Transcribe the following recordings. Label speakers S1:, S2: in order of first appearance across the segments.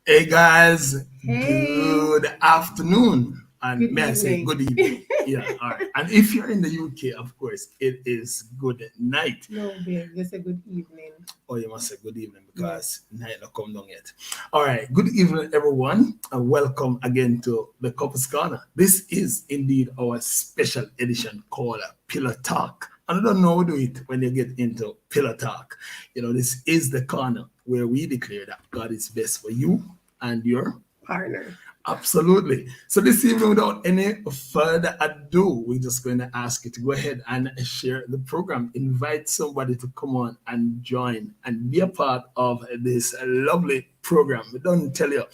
S1: Hey guys,
S2: Hey.
S1: good afternoon, and
S2: Good
S1: may I say
S2: evening.
S1: good evening? Yeah, all right. And if you're in the UK, of course, it is good night.
S2: No, babe, just a good evening.
S1: Or you must say good evening because night not come down yet. All right, good evening, everyone, and welcome again to the Couples Corner. This is indeed our special edition called Pillar Talk. And I don't know how to do it when you get into Pillar Talk. You know, this is the corner where we declare that God is best for you and your
S2: Partner.
S1: absolutely. So this evening, without any further ado, we're just going to ask you to go ahead and share the program. Invite somebody to come on and join and be a part of this lovely program. We don't tell you,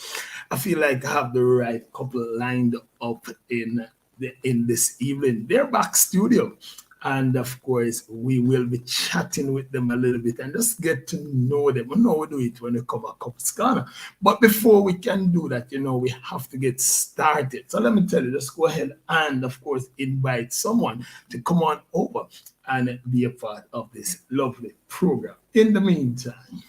S1: I feel like I have the right couple lined up in this evening. They're back studio. And of course, we will be chatting with them a little bit and just get to know them. We know we do it when we cover Couples Corner. But before we can do that, you know, we have to get started. So let me tell you, just go ahead and, of course, invite someone to come on over and be a part of this lovely program. In the meantime,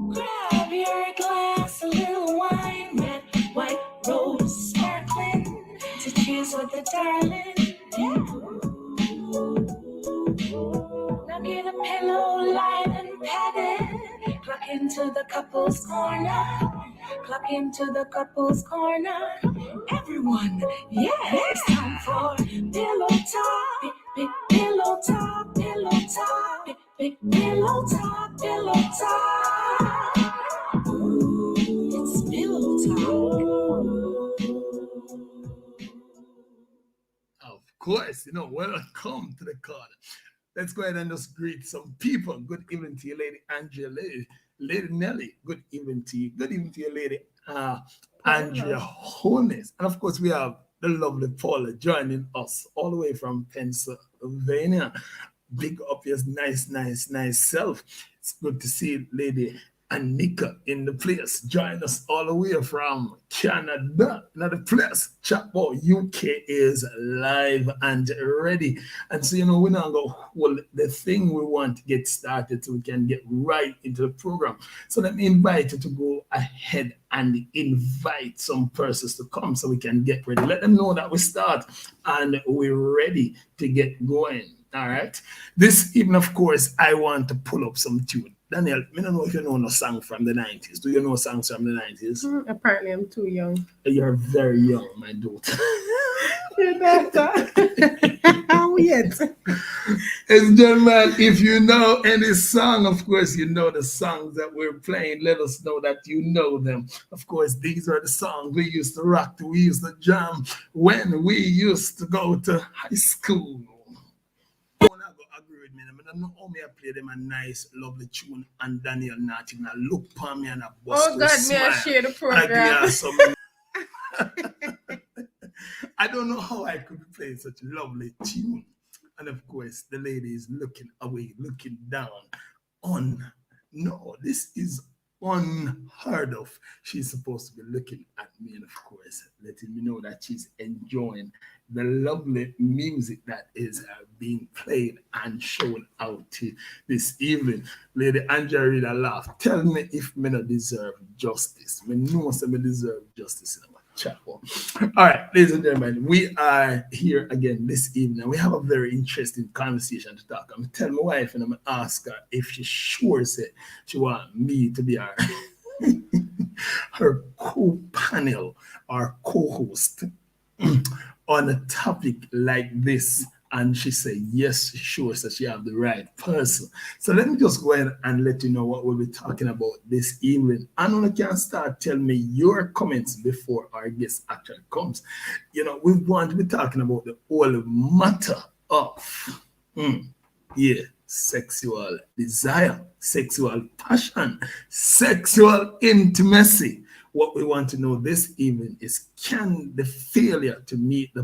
S3: Grab your glass, a little wine, red, white, rose, sparkling, to cheers with the darling. Yeah. Now get a pillow, light and padded. Clock into the couple's corner. Clock into the couple's corner. Everyone, yeah, it's time for pillow talk. Big, big pillow talk, pillow talk. Big, big pillow talk, pillow talk. It's pillow talk.
S1: of course, you know, welcome to the corner. Let's go ahead and just greet some people. Good evening to you, Lady Andrea, Lady Nelly. Good evening to you. Good evening to you, Lady Andrea Holness. And of course, we have the lovely Paula joining us all the way from Pennsylvania. Big up your nice self. It's good to see Lady Anika in the place. Join us all the way from Canada. Another place. Chatbot UK is live and ready. And so, you know, we're not going to hold the thing we want to get started so we can get right into the program. So let me invite you to go ahead and invite some persons to come so we can get ready. Let them know that we start and we're ready to get going. All right. This evening, of course, I want to pull up some tune. Daniel, I don't know if you know no song from the 90s. Do you know songs from the 90s?
S2: Apparently, I'm too young.
S1: You're very young, my daughter.
S2: Your daughter. How yet?
S1: Ladies and gentlemen, if you know any song, of course, you know the songs that we're playing. Let us know that you know them. Of course, these are the songs we used to rock to, we used to jam when we used to go to high school. Agree with me. I don't know how me I play them a nice, lovely tune, and Daniel not even look upon me and a bust
S2: Oh, God, may I share the program?
S1: I don't know how I could be playing such a lovely tune. And of course, the lady is looking away, looking down on. No, this is unheard of. She's supposed to be looking at me and, of course, letting me know that she's enjoying the lovely music that is being played and shown out this evening. Lady Angelina laughed. Tell me if me not deserve justice. Me know say me deserve justice in my chapel. All right, ladies and gentlemen, we are here again this evening. We have a very interesting conversation to talk. I'm gonna tell my wife and I'm gonna ask her if she sure said she want me to be her her co-panel or co-host on a topic like this. And she said, yes, sure, so she have the right person. So let me just go ahead and let you know what we'll be talking about this evening. And you can start telling me your comments before our guest actually comes. We want to be talking about the whole matter of, sexual desire, sexual passion, sexual intimacy. What we want to know this evening is, can the failure to meet the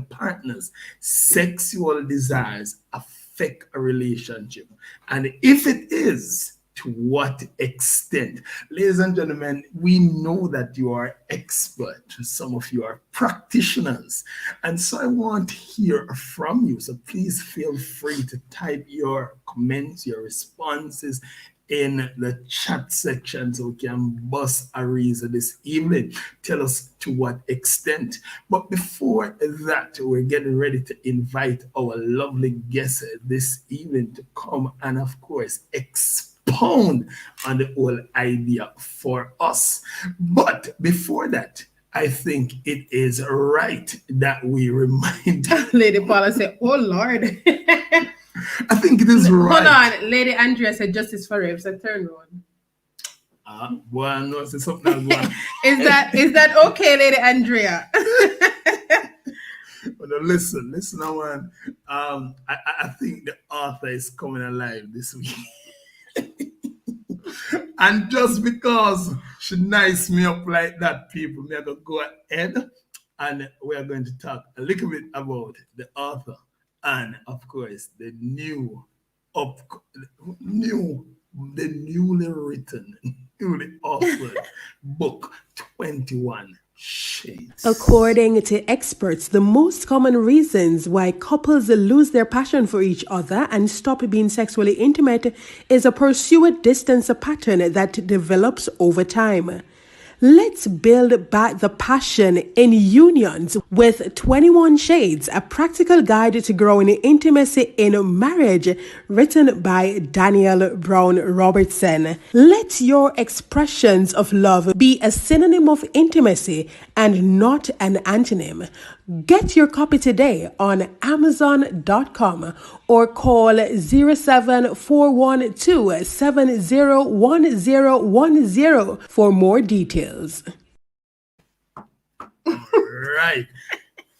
S1: partner's sexual desires affect a relationship? And if it is, to what extent? Ladies and gentlemen, we know that you are expert. Some of you are practitioners. And so I want to hear from you. So please feel free to type your comments, your responses in the chat section so we can bust a reason this evening. Tell us to what extent. But before that, we're getting ready to invite our lovely guest this evening to come and, of course, expound on the whole idea for us. But before that, I think it is right that we remind
S2: Lady Paula said, oh Lord.
S1: I think it is right.
S2: Hold on. Lady Andrea said justice for rapes. So turn on.
S1: Well, no, it's something else going.
S2: Is that okay, Lady Andrea?
S1: Well, listen, man. I think the author is coming alive this week. And just because she nice me up like that, people, me are going to go ahead and we are going to talk a little bit about the author and, of course, the newly written, newly authored book, 21 Shades.
S4: According to experts, the most common reasons why couples lose their passion for each other and stop being sexually intimate is a pursuit distance pattern that develops over time. Let's build back the passion in unions with 21 Shades, a practical guide to growing intimacy in marriage, written by Daniel Brown Robertson. Let your expressions of love be a synonym of intimacy and not an antonym. Get your copy today on Amazon.com or call 07412701010 for more details.
S1: Right.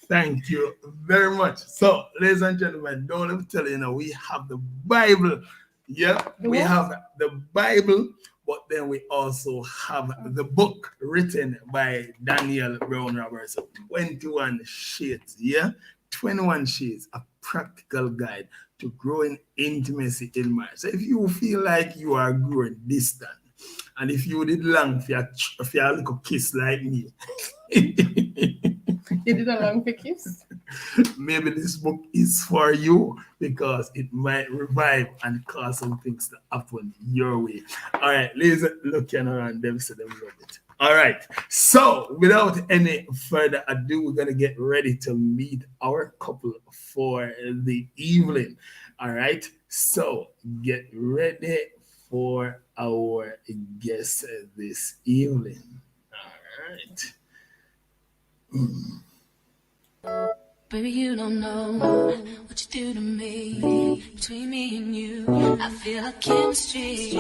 S1: Thank you very much. So, ladies and gentlemen, don't let me tell you, we have the Bible. Yeah, we have the Bible, but then we also have the book written by Daniel Brown Robertson, 21 Shades. Yeah, 21 Shades, a practical guide to growing intimacy in marriage. So if you feel like you are growing distant, and if you did long for your little kiss like me,
S2: You did a long kiss?
S1: maybe this book is for you because it might revive and cause some things to happen your way. All right, ladies, looking around them, so them love it. All right, so without any further ado, we're going to get ready to meet our couple for the evening. All right, so get ready for our guest this evening. All right.
S3: Baby, you don't know what you do to me. Between me and you, I feel like chemistry.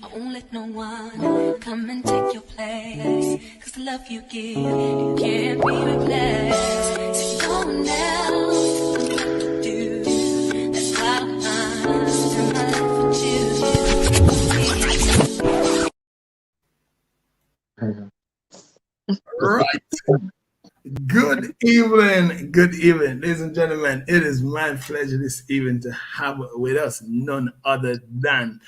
S3: I won't let no one come and take your place. Cause the love you give, it can't be replaced. So no one else can do. That's why I'm in love with you.
S1: Right. Good evening, ladies and gentlemen. It is my pleasure this evening to have with us none other than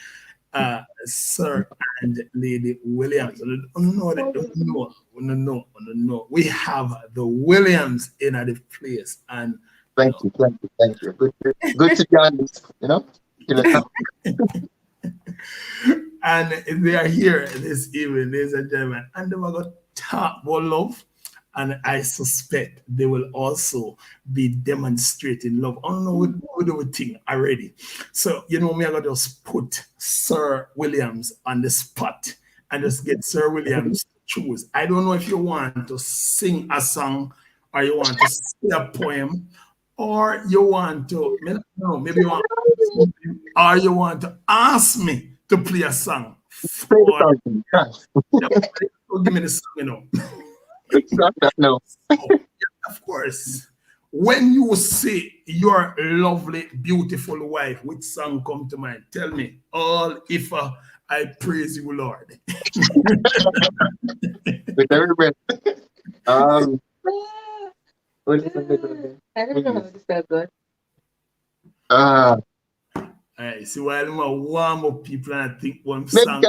S1: Sir and Lady Williams. No. We have the Williams in the place, and
S5: thank you. Good to be on this,
S1: and they are here this evening, ladies and gentlemen, and they're going to talk about love. And I suspect they will also be demonstrating love. I don't know what we do thing already. So, me, I'm going to just put Sir Williams on the spot and just get Sir Williams to choose. I don't know if you want to sing a song or you want to say a poem, or you want to, no, maybe you want, or you want to ask me to play a song.
S5: Play the song. Yes.
S1: Give me the song, you know.
S5: No.
S1: So, yeah, of course. When you say your lovely, beautiful wife, which song come to mind? Tell me. All if I praise you, Lord.
S5: With every breath.
S3: I don't know how to spell good.
S1: All right. So while I'm warm up people and I think one
S5: maybe
S1: song.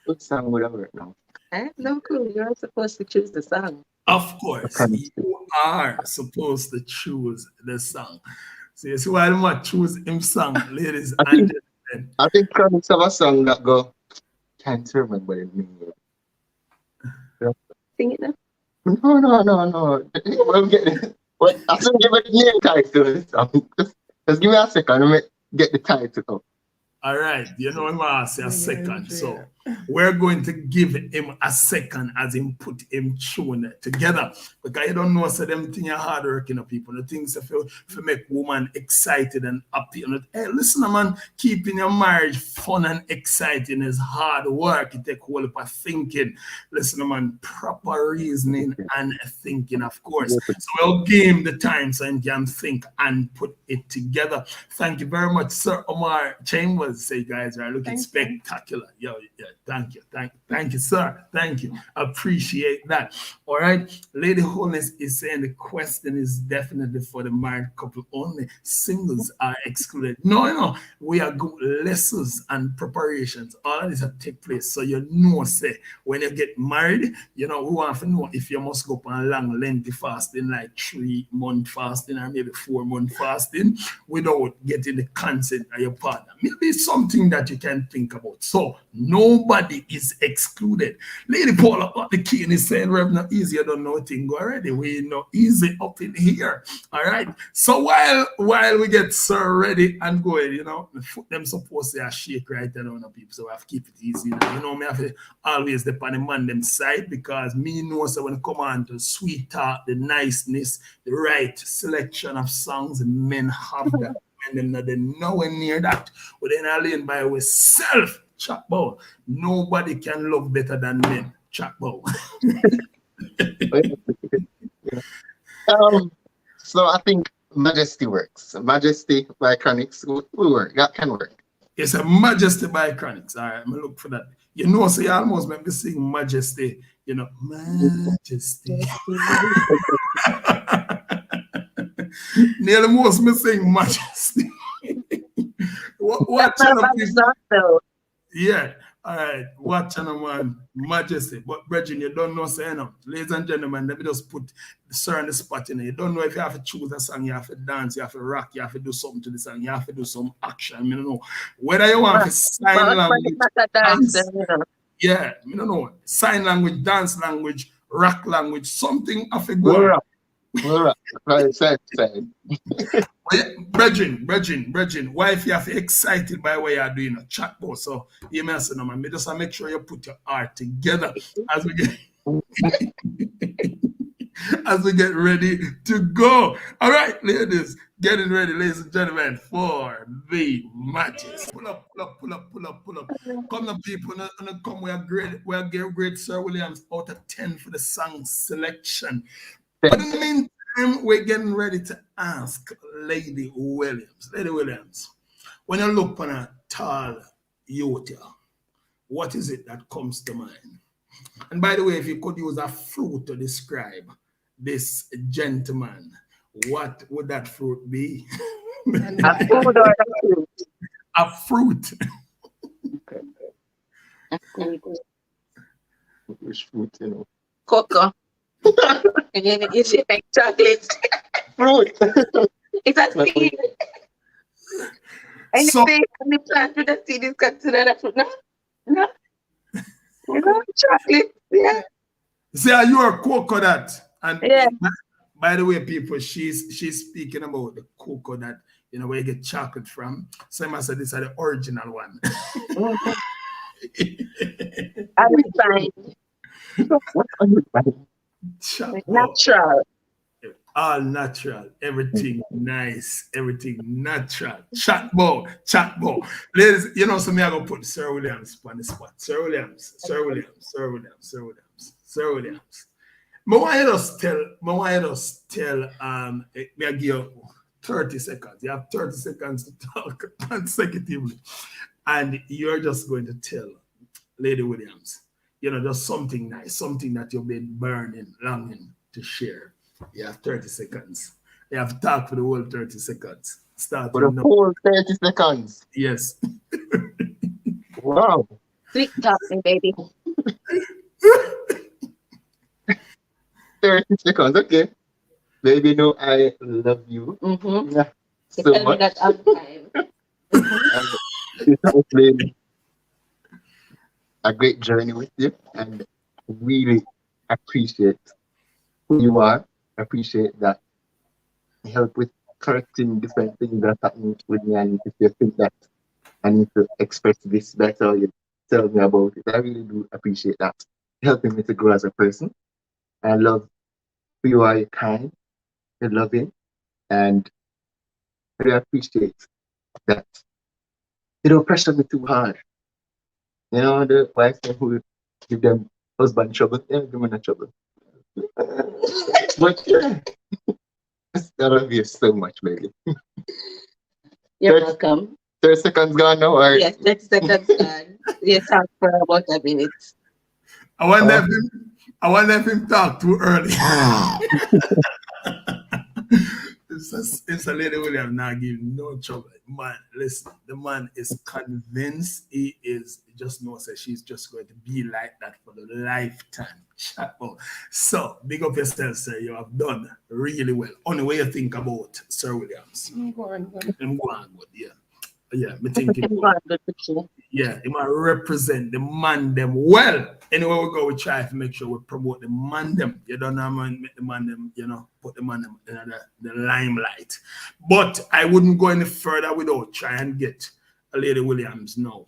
S5: what song would I work now?
S3: I have no clue. You're supposed to choose the song.
S1: Of course, you are supposed to choose the song. So you see why I'm not choose him song, ladies and gentlemen.
S5: I think Chronics have a song that go, can't remember the name.
S3: Sing it now.
S5: No. Well, get it. Well, I should give it a name title to this song. Just give me a second. Let me get the title up.
S1: All right, you know, I'm going to say a second. So we're going to give him a second as him put him tune together. Because you don't know, so them things are hard working people. The things that for make woman excited and happy. And hey, listen, man, keeping your marriage fun and exciting is hard work. It takes a whole lot of thinking. Listen, man, proper reasoning and thinking, of course. So we'll give him the time so he can think and put it together. Thank you very much, Sir Omar Chambers. Say you guys are looking spectacular. Yo, yeah, thank you, sir. Thank you. Appreciate that. All right. Lady Holness is saying the question is definitely for the married couple only. Singles are excluded. No. We are good lessons and preparations. All of this have take place. So you know, say when you get married, you know, we want to know if you must go on a long, lengthy fasting, like 3-month fasting or maybe 4-month fasting, without getting the consent of your partner. Maybe something that you can think about. So nobody is excluded. Lady Paula the key is saying, Rev, not easy, you don't know a thing already. We know easy up in here. All right. So while we get Sir ready and going, you know, the foot them supposed to shake right there on the people. So I have to keep it easy. You know, me have to always depend on the man them side because me know so when it come on to sweet talk, the niceness, the right selection of songs, men have that. And them not nowhere near that. But then I lean by self, chat bow. Nobody can love better than men, chat bow.
S5: So I think Majesty works. Majesty by Chronics will work. That can work.
S1: It's a Majesty by Chronics. All right, I'm gonna look for that. You know, so you almost make me sing Majesty. You know, Majesty. Nearly most me sing Majesty. What channel, yeah, all right. What channel, man? Majesty. But Brethren, you don't know, say no. Ladies and gentlemen, let me just put the sir on the spot in. You don't know if you have to choose a song, you have to dance, you have to rock, you have to do something to the song, you have to do some action. I don't know whether you want to sign language, dance, yeah, I don't know. Sign language, dance language, rock language, something of a go. Brethren, why if you have excited by what you're doing a chat board, so you may say no man, just make sure you put your heart together as we get ready to go. All right, ladies, getting ready, ladies and gentlemen, for the matches. Pull up. Come on, people, come. We are great, Sir Williams out of 10 for the song selection. But in the meantime, we're getting ready to ask Lady Williams. Lady Williams, when you look on a tall youth, what is it that comes to mind? And by the way, if you could use a fruit to describe this gentleman, what would that fruit be?
S3: A food or a fruit?
S1: A fruit.
S5: Which fruit, you know?
S3: Cocoa. And then it gives you like chocolate.
S5: Fruit.
S3: It's a seed. Anything on the plant with a seed is considered a fruit. No. You know, chocolate. Yeah.
S1: Say you are coconut. And
S3: yeah.
S1: By the way, people, she's speaking about the coconut, you know, where you get chocolate from. So I must say this is the original one.
S3: Unrefined. Natural.
S1: All natural, everything nice, everything natural. Chat bow. Ladies, you know, so me I go put Sir Williams on the spot. Sir Williams. Me want you to tell, me I give you 30 seconds. You have 30 seconds to talk consecutively. And you're just going to tell Lady Williams, you know, just something nice, something that you've been burning, longing to share. You have 30 seconds. You have to talk for the whole 30 seconds. Start
S5: For the
S1: now.
S5: whole 30 seconds.
S1: Yes.
S5: Wow.
S3: Sweet talking, baby.
S5: 30 seconds. Okay. Baby, you know I love you.
S3: Mm-hmm.
S5: Yeah,
S3: You
S5: so
S3: tell me
S5: much.
S3: that all the time.
S5: And it has been a great journey with you, and really appreciate who you are. Appreciate that you help with correcting different things that happen with me, and if you think that I need to express this better, you tell me about it. I really do appreciate that. Helping me to grow as a person. I love who you are, you're kind, you're loving, and I really appreciate that you don't pressure me too hard. You know, the wife who give them husband trouble, yeah, give me no trouble. But yeah, I love you so much, baby.
S3: You're
S5: 30,
S3: welcome.
S5: 30 seconds gone now, or
S3: Yes, 30 seconds gone. You talk for about a minute.
S1: I wonder if him talk too early. It's a Lady William not giving no trouble. Man, listen, the man is convinced he is, just knows that she's just going to be like that for the lifetime. Shut up. So, big up yourself, sir. You have done really well. Only way you think about Sir Williams.
S2: Go on.
S1: I'm going good, yeah. Yeah, me think it
S3: I'm
S1: good.
S3: going to the picture.
S1: Yeah, it might represent the man them well. Anywhere we go, we try to make sure we promote the man them. You don't know, man, make the man them, you know, put the man them in the limelight. But I wouldn't go any further without try and get a Lady Williams now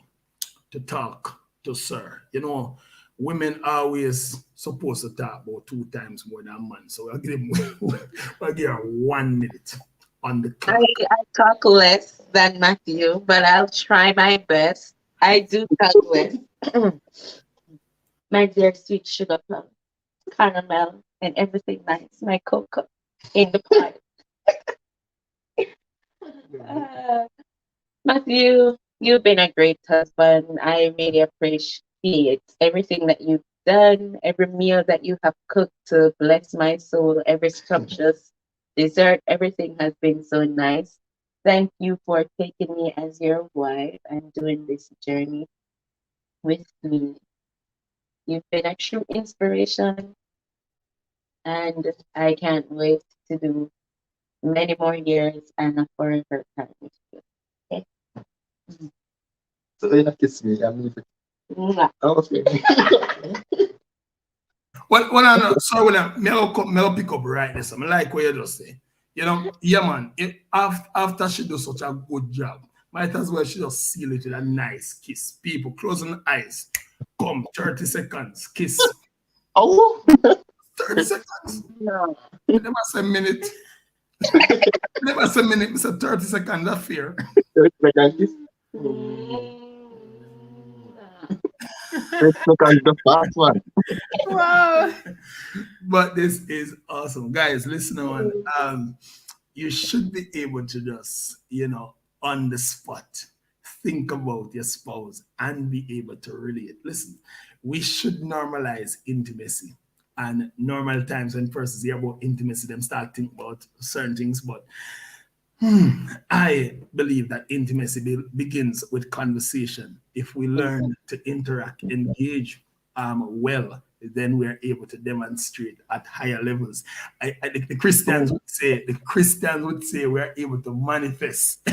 S1: to talk to Sir. You know, women always supposed to talk about 2 times more than man. So I'll give him we'll give her 1 minute on the clock.
S3: I talk less than Matthew, but I'll try my best. I do talk less. My dear sweet sugar plum, caramel, and everything nice. My cocoa in the pot. Matthew, you've been a great husband. I really appreciate everything that you've done, every meal that you have cooked to bless my soul, every scrumptious dessert, everything has been so nice. Thank you for taking me as your wife and doing this journey with me. You've been a true inspiration, and I can't wait to do many more years and a forever time with you. Okay?
S5: so you not kiss me. I'm leaving.
S3: Mwah.
S5: Oh, okay.
S1: Well, I know. So, William, me pick up right there. So, I like what you just say. You know, yeah, man. After she does such a good job, might as well she just seal it with a nice kiss. People closing the eyes. Come, 30 seconds, kiss.
S5: Oh,
S1: 30 seconds.
S3: No.
S1: Never say minute. Never say minute. It's a 30 seconds affair.
S5: 30 seconds kiss. 30 seconds the fast one.
S2: Wow.
S1: But this is awesome. Guys, listen on. You should be able to just, you know, on the spot, think about your spouse and be able to relate. Listen, we should normalize intimacy. And normal times when persons hear about intimacy, them start thinking about certain things. But I believe that intimacy begins with conversation. If we learn to interact, engage well, then we are able to demonstrate at higher levels. The Christians would say we are able to manifest.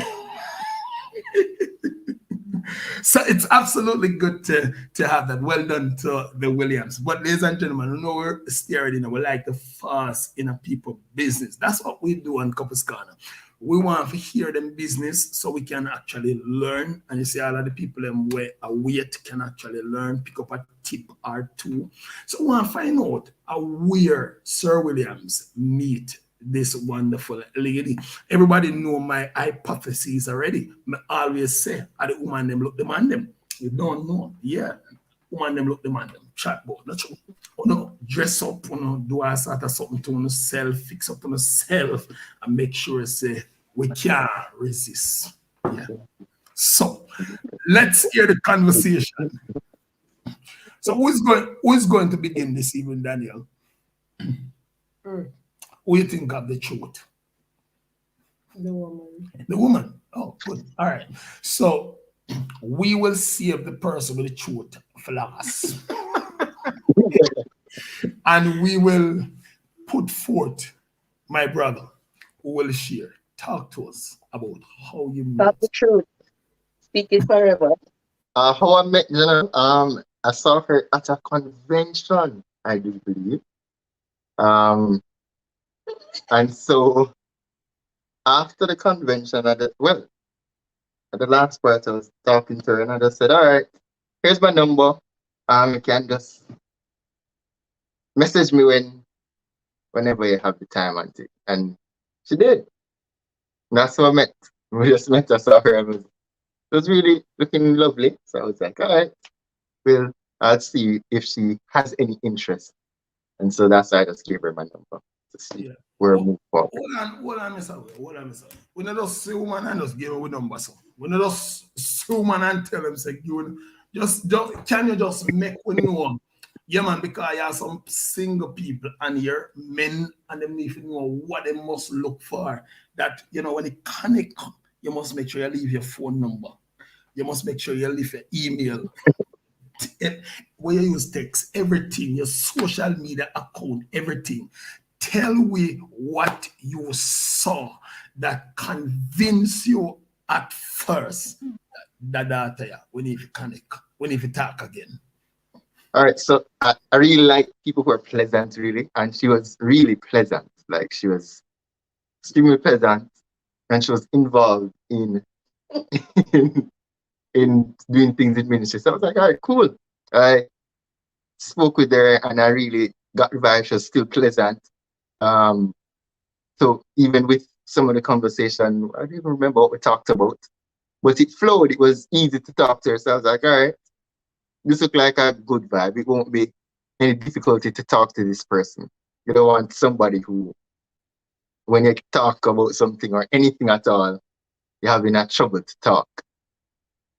S1: So it's absolutely good to have that. Well done to the Williams. But ladies and gentlemen, you know we're steering, you know, we like to fast in a people business. That's what we do on Couples Corner. We want to hear them business so we can actually learn. And you see, all of the people them where a wait can actually learn, pick up a tip or two. So we want to find out where Sir Williams meet this wonderful lady. Everybody know my hypotheses already. I always say, are the woman them look the man them. You don't know. Yeah. Woman them look the man them. Chat about not true. You know, dress up, you know, do a sort of something to yourself, fix up on yourself, and make sure say we can't resist. Yeah. So let's hear the conversation. So who is going to begin this evening, Daniel? Who you think of the truth?
S2: The woman.
S1: The woman. Oh, good. All right. So we will save the person with the truth for last. And we will put forth my brother who will share. Talk to us about how you met.
S5: That's the truth. Speak it forever. How I met Jenna, I saw her at a convention, I do believe. And so after the convention, at the last part, I was talking to her and I just said, all right, here's my number. You can just message me whenever you have the time on it. And she did. And that's how I met. We just met, I saw her. It was really looking lovely. So I was like, all right, well, I'll see if she has any interest. And so that's why I just gave her my number to see where we move forward.
S1: Hold on, Mr. We not just see woman and just give her number. So we not just see woman and tell them, say, just can you just make we know? Yeah, man, because you have some single people and here, men, and them need to know what they must look for. That, you know, when it connect, you must make sure you leave your phone number. You must make sure you leave your email. Where you use text, everything, your social media account, everything. Tell me what you saw that convinced you at first that we need to connect, we need to talk again.
S5: All right, so I really like people who are pleasant, really, and she was really pleasant. Like she was extremely pleasant, and she was involved in in doing things in ministry. So I was like, all right, cool. I spoke with her, and I really got the vibe. She was still pleasant. So even with some of the conversation, I don't even remember what we talked about, but it flowed. It was easy to talk to her. So I was like, all right, this looks like a good vibe. It won't be any difficulty to talk to this person. You don't want somebody who, when you talk about something or anything at all, you're having a trouble to talk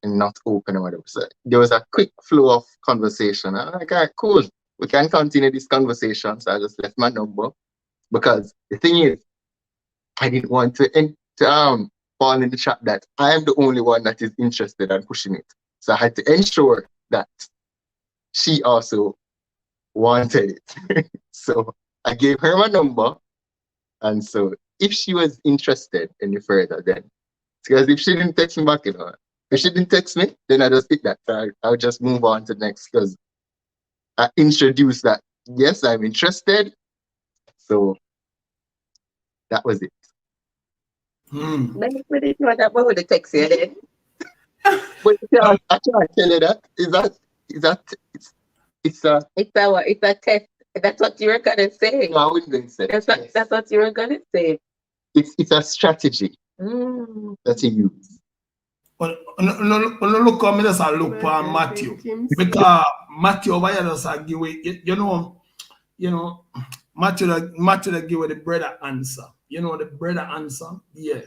S5: and not open or whatever. So there was a quick flow of conversation. I'm like, all right, cool. We can continue this conversation. So I just left my number because the thing is, I didn't want to fall in the trap that I am the only one that is interested in pushing it. So I had to ensure that she also wanted it. So I gave her my number. And so if she was interested any further, then, because if she didn't text me back, you know, if she didn't text me, then I just pick that. I'll just move on to the next, because I introduced that, yes, I'm interested. So that was it. Let me put it what about the text here then. But I can't tell you that. It's a test. That's what you were gonna say. No, I wouldn't say. That's what you were gonna say. It's a strategy that you use.
S1: Well, look at me, just look for Matthew, because Matthew over here just give away. You know, Matthew give away the brother answer. You know the brother answer, yeah.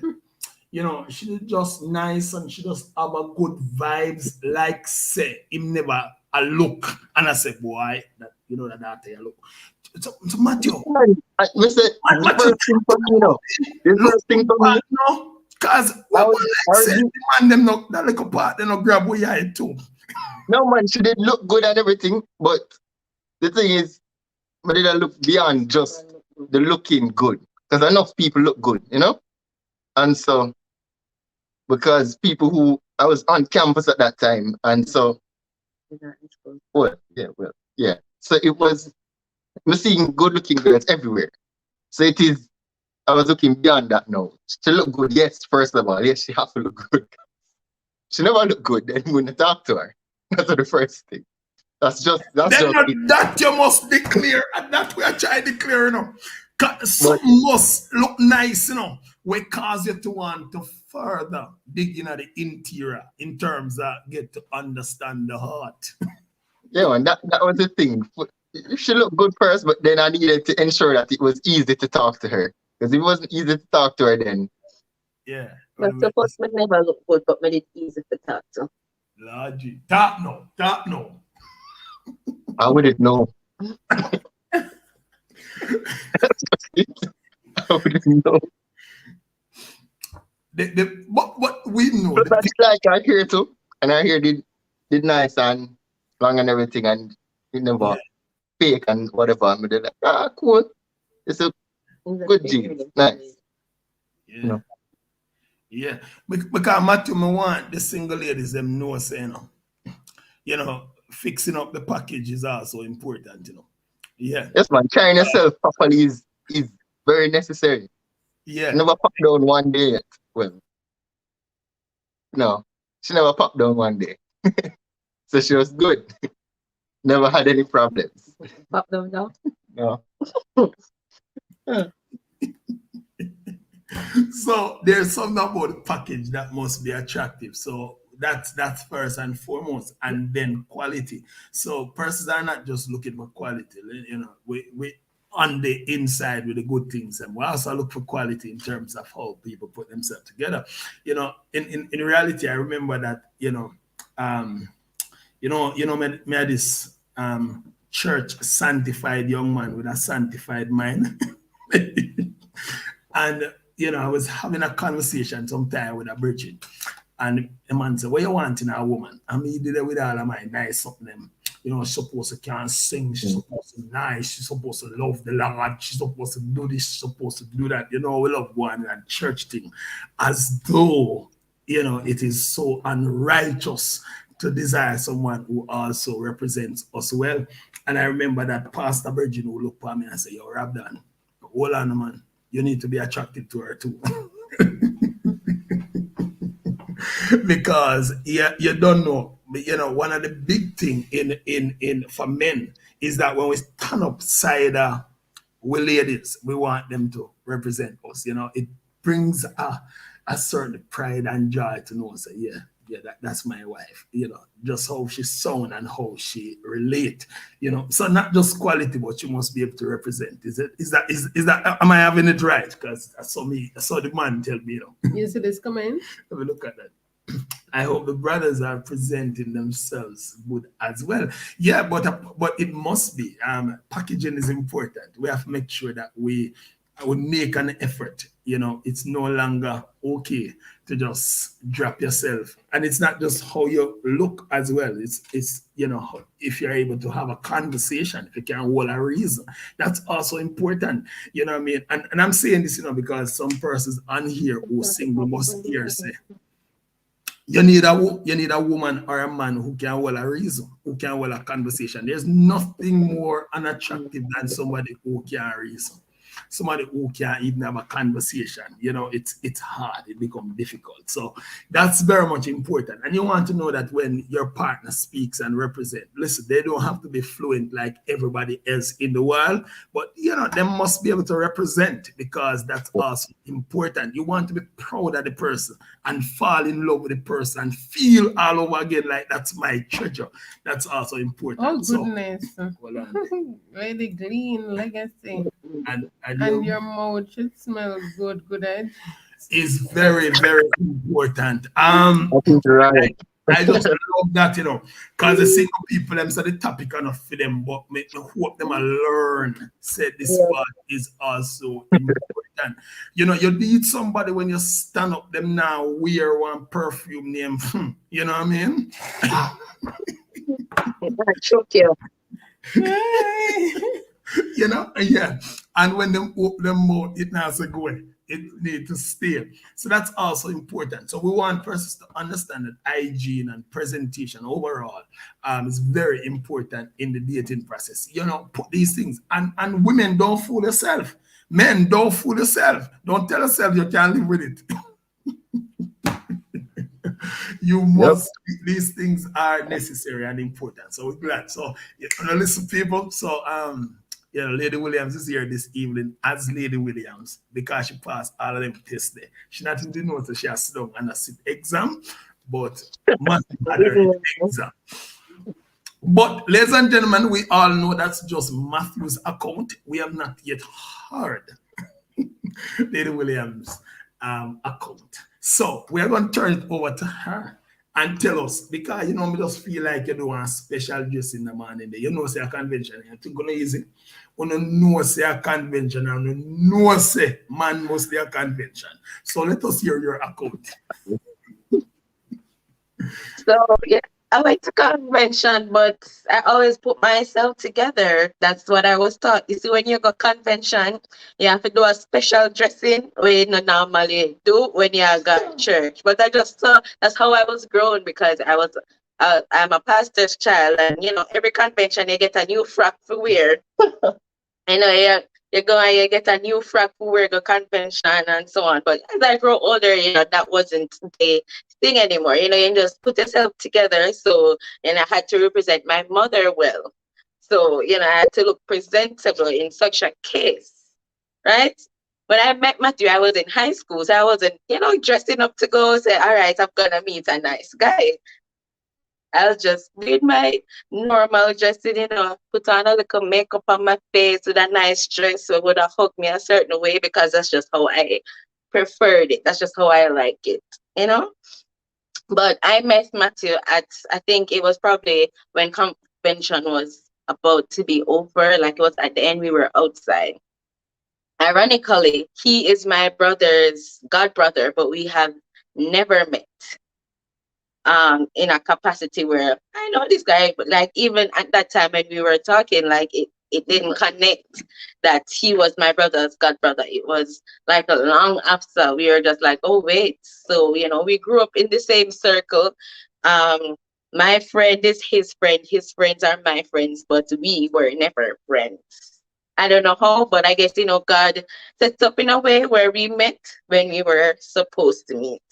S1: You know, she just nice and she just have a good vibes. Like say him never a look, and I say, boy, that you know that you look. So Matthew,
S5: Listen, the first thing for me, the first thing for me,
S1: no, because what like say, the man them not that little part, they not grab where you head too.
S5: No man, she did look good and everything, but the thing is, but did I look beyond just the looking good? Because enough people look good, you know, and so because people who I was on campus at that time, and so yeah. So it was we're seeing good-looking girls everywhere. So it is. I was looking beyond that now. She look good, yes. First of all, yes, she have to look good. She never look good, then we wouldn't talk to her. That's the first thing. That's just
S1: that you must declare, and that we are trying to declare, you know. Something must look nice, we cause you to want to further dig into the interior in terms of get to understand the heart.
S5: Yeah, man, that was the thing. She looked good first, but then I needed to ensure that it was easy to talk to her. Because if it wasn't easy to talk to her, then
S1: yeah.
S6: But suppose me never look good, but made it easy to talk to.
S1: Logic. Top no.
S5: I wouldn't know. I wouldn't know.
S1: What we know.
S5: But that's like I hear too, and I hear did nice and long and everything, and it never fake and whatever. And they're like, cool. It's a good jeans. Nice.
S1: Yeah.
S5: You know.
S1: Yeah. Because Matthew, I want the single ladies them know say, fixing up the package is also important, Yeah.
S5: Yes, man. Carrying yourself properly is very necessary.
S1: Yeah.
S5: She never popped down one day yet. Well, no, she never popped down one day. So she was good. Never had any problems.
S6: Pop them down.
S5: No.
S1: So there's something about the package that must be attractive. So that's first and foremost, and then quality. So persons are not just looking for quality. We on the inside with the good things, and we also look for quality in terms of how people put themselves together. In reality, I remember that me had this church sanctified young man with a sanctified mind, and I was having a conversation sometime with a virgin, and the man said, "What you want in a woman?" I mean, he did it with all of my nice something. She's supposed to can sing, she's supposed to be nice, she's supposed to love the Lord, she's supposed to do this, she's supposed to do that. We love going that church thing, as though it is so unrighteous to desire someone who also represents us well. And I remember that Pastor Virgin would look at me and say, "Yo, Robdon, hold on, man. You need to be attracted to her too." Because you don't know. One of the big thing in for men is that when we stand up side with ladies, we want them to represent us. It brings a certain pride and joy to know, say, that's my wife. Just how she sound and how she relate. So not just quality, but you must be able to represent. Is that? Am I having it right? Because I saw the man tell me.
S2: You see this comment?
S1: Let me look at that. I hope the brothers are presenting themselves good as well. Yeah, but it must be. Packaging is important. We have to make sure that we would make an effort. It's no longer okay to just drop yourself. And it's not just how you look as well. It's if you're able to have a conversation, if you can hold a reason, that's also important. You know what I mean? And I'm saying this, because some persons on here who single must hear say, you need a woman or a man who can hold a reason, who can hold a conversation. There's nothing more unattractive than somebody who can reason. Somebody who can't even have a conversation. It's hard. It becomes difficult. So that's very much important. And you want to know that when your partner speaks and represents, listen, they don't have to be fluent like everybody else in the world, but they must be able to represent, because that's also important. You want to be proud of the person and fall in love with the person and feel all over again like that's my treasure. That's also important.
S2: Oh goodness. Really clean legacy. And your mouth should smell good edge.
S1: Is very, very important.
S5: I think you're right.
S1: I just love that, because the single people, them say the topic enough for them, but make me hope them learn. Said this part is also important. You need somebody when you stand up them now, wear one perfume name. You know what I mean?
S6: Choke you.
S1: Yeah. And when them open them mouth, it has to go. It need to stay. So that's also important. So we want persons to understand that hygiene and presentation overall is very important in the dating process. Put these things. And women, don't fool yourself. Men, don't fool yourself. Don't tell yourself you can't live with it. You must. These things are necessary and important. So we're glad. So listen, people. So you know, Lady Williams is here this evening as Lady Williams because she passed all of them tests there. She not in the notes that she has sit down and a sit exam, but Matthew had her exam. But ladies and gentlemen, we all know that's just Matthew's account. We have not yet heard Lady Williams' account. So we are going to turn it over to her and tell us, because you know, me just feel like you do a special dress in the morning. You know, say a convention. You think gonna easy. You know, say a convention, and you know, say man must be a convention. So let us hear your account.
S6: So yeah, I went to convention, but I always put myself together. That's what I was taught. You see, when you go convention, you have to do a special dressing where you not normally do when you go to church. But I just saw that's how I was grown because I'm a pastor's child, and you know, every convention you get a new frock to wear. I know you go and you get a new frock to wear the convention and so on. But as I grow older, you know, that wasn't the thing anymore. You know, you just put yourself together. So, and I had to represent my mother well. So, you know, I had to look presentable in such a case, right? When I met Matthew, I was in high school. So I wasn't, you know, dressing up to go say, all right, I'm going to meet a nice guy. I was just doing my normal dressing, you know, put on a little makeup on my face with a nice dress so it would have hugged me a certain way because that's just how I preferred it. That's just how I like it, you know? But I met Matthew at, I think it was probably when convention was about to be over, like it was at the end, we were outside. Ironically, he is my brother's god brother, but we have never met. In a capacity where I know this guy, but like even at that time when we were talking, like it didn't connect that he was my brother's god brother. It was like a long after we were just like, oh wait, so you know, we grew up in the same circle. My friend is his friends are my friends, but we were never friends. I don't know how, but I guess you know God sets up in a way where we met when we were supposed to meet.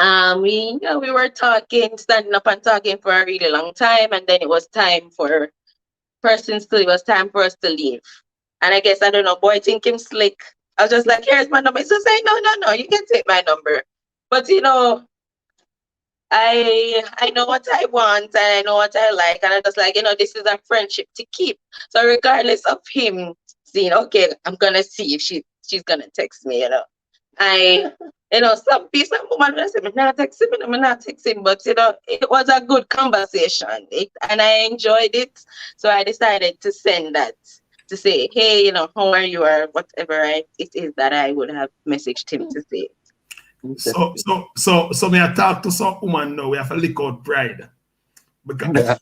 S6: We were talking, standing up and talking for a really long time, and then it was time for it was time for us to leave. And I guess I don't know, boy think him slick. I was just like, here's my number. So say, no, you can take my number. But you know, I know what I want and I know what I like, and I just like, you know, this is a friendship to keep. So regardless of him seeing, okay, I'm gonna see if she's gonna text me, you know. You know, some woman will say, I'm not texting, but you know, it was a good conversation. And I enjoyed it. So I decided to send that to say, hey, you know, how are you or whatever it is that I would have messaged him to say.
S1: So may I talk to some woman now? We have to lick out pride. Because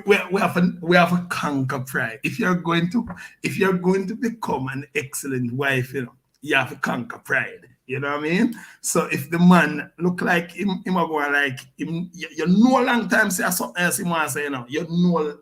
S1: we have a conquer pride. If you're going to become an excellent wife, you know, you have to conquer pride. You know what I mean? So if the man look like him go like him, you know a long time say something else he wants to say, you know. You know,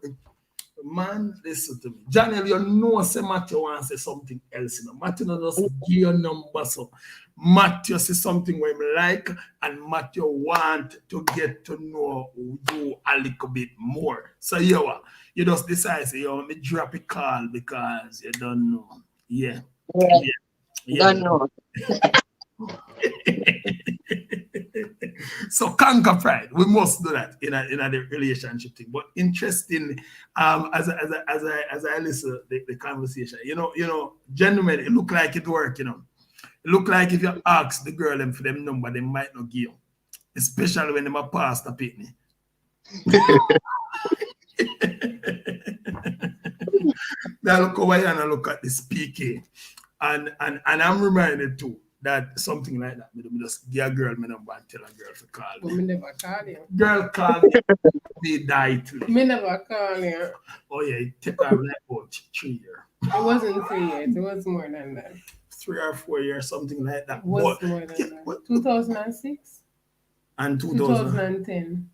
S1: man, listen to me. Janelle, you know say Matthew wants to say something else. You know. Matthew not just give your number. So Matthew say something where him like, and Matthew want to get to know you a little bit more. So you just decide, say, let me drop a call because you don't know. Yeah.
S6: Don't know.
S1: So conquer pride. We must do that in a relationship thing. But interesting, as I listen to the conversation, you know, gentlemen, it look like it work, you know. It look like if you ask the girl them for them number, they might not give you. Especially when them a pastor pitney. Now look over here and look at this PK. And I'm reminded too that something like that, me just give a girl my number and tell a girl to call me.
S2: But me never call you.
S1: Girl call me, die to me.
S2: Me never call you.
S1: Oh yeah, it took her like about 3 years.
S2: It wasn't 3 years, it was more than that.
S1: 3 or 4 years, something like that.
S2: It was more than that. 2006?
S1: And
S2: 2010.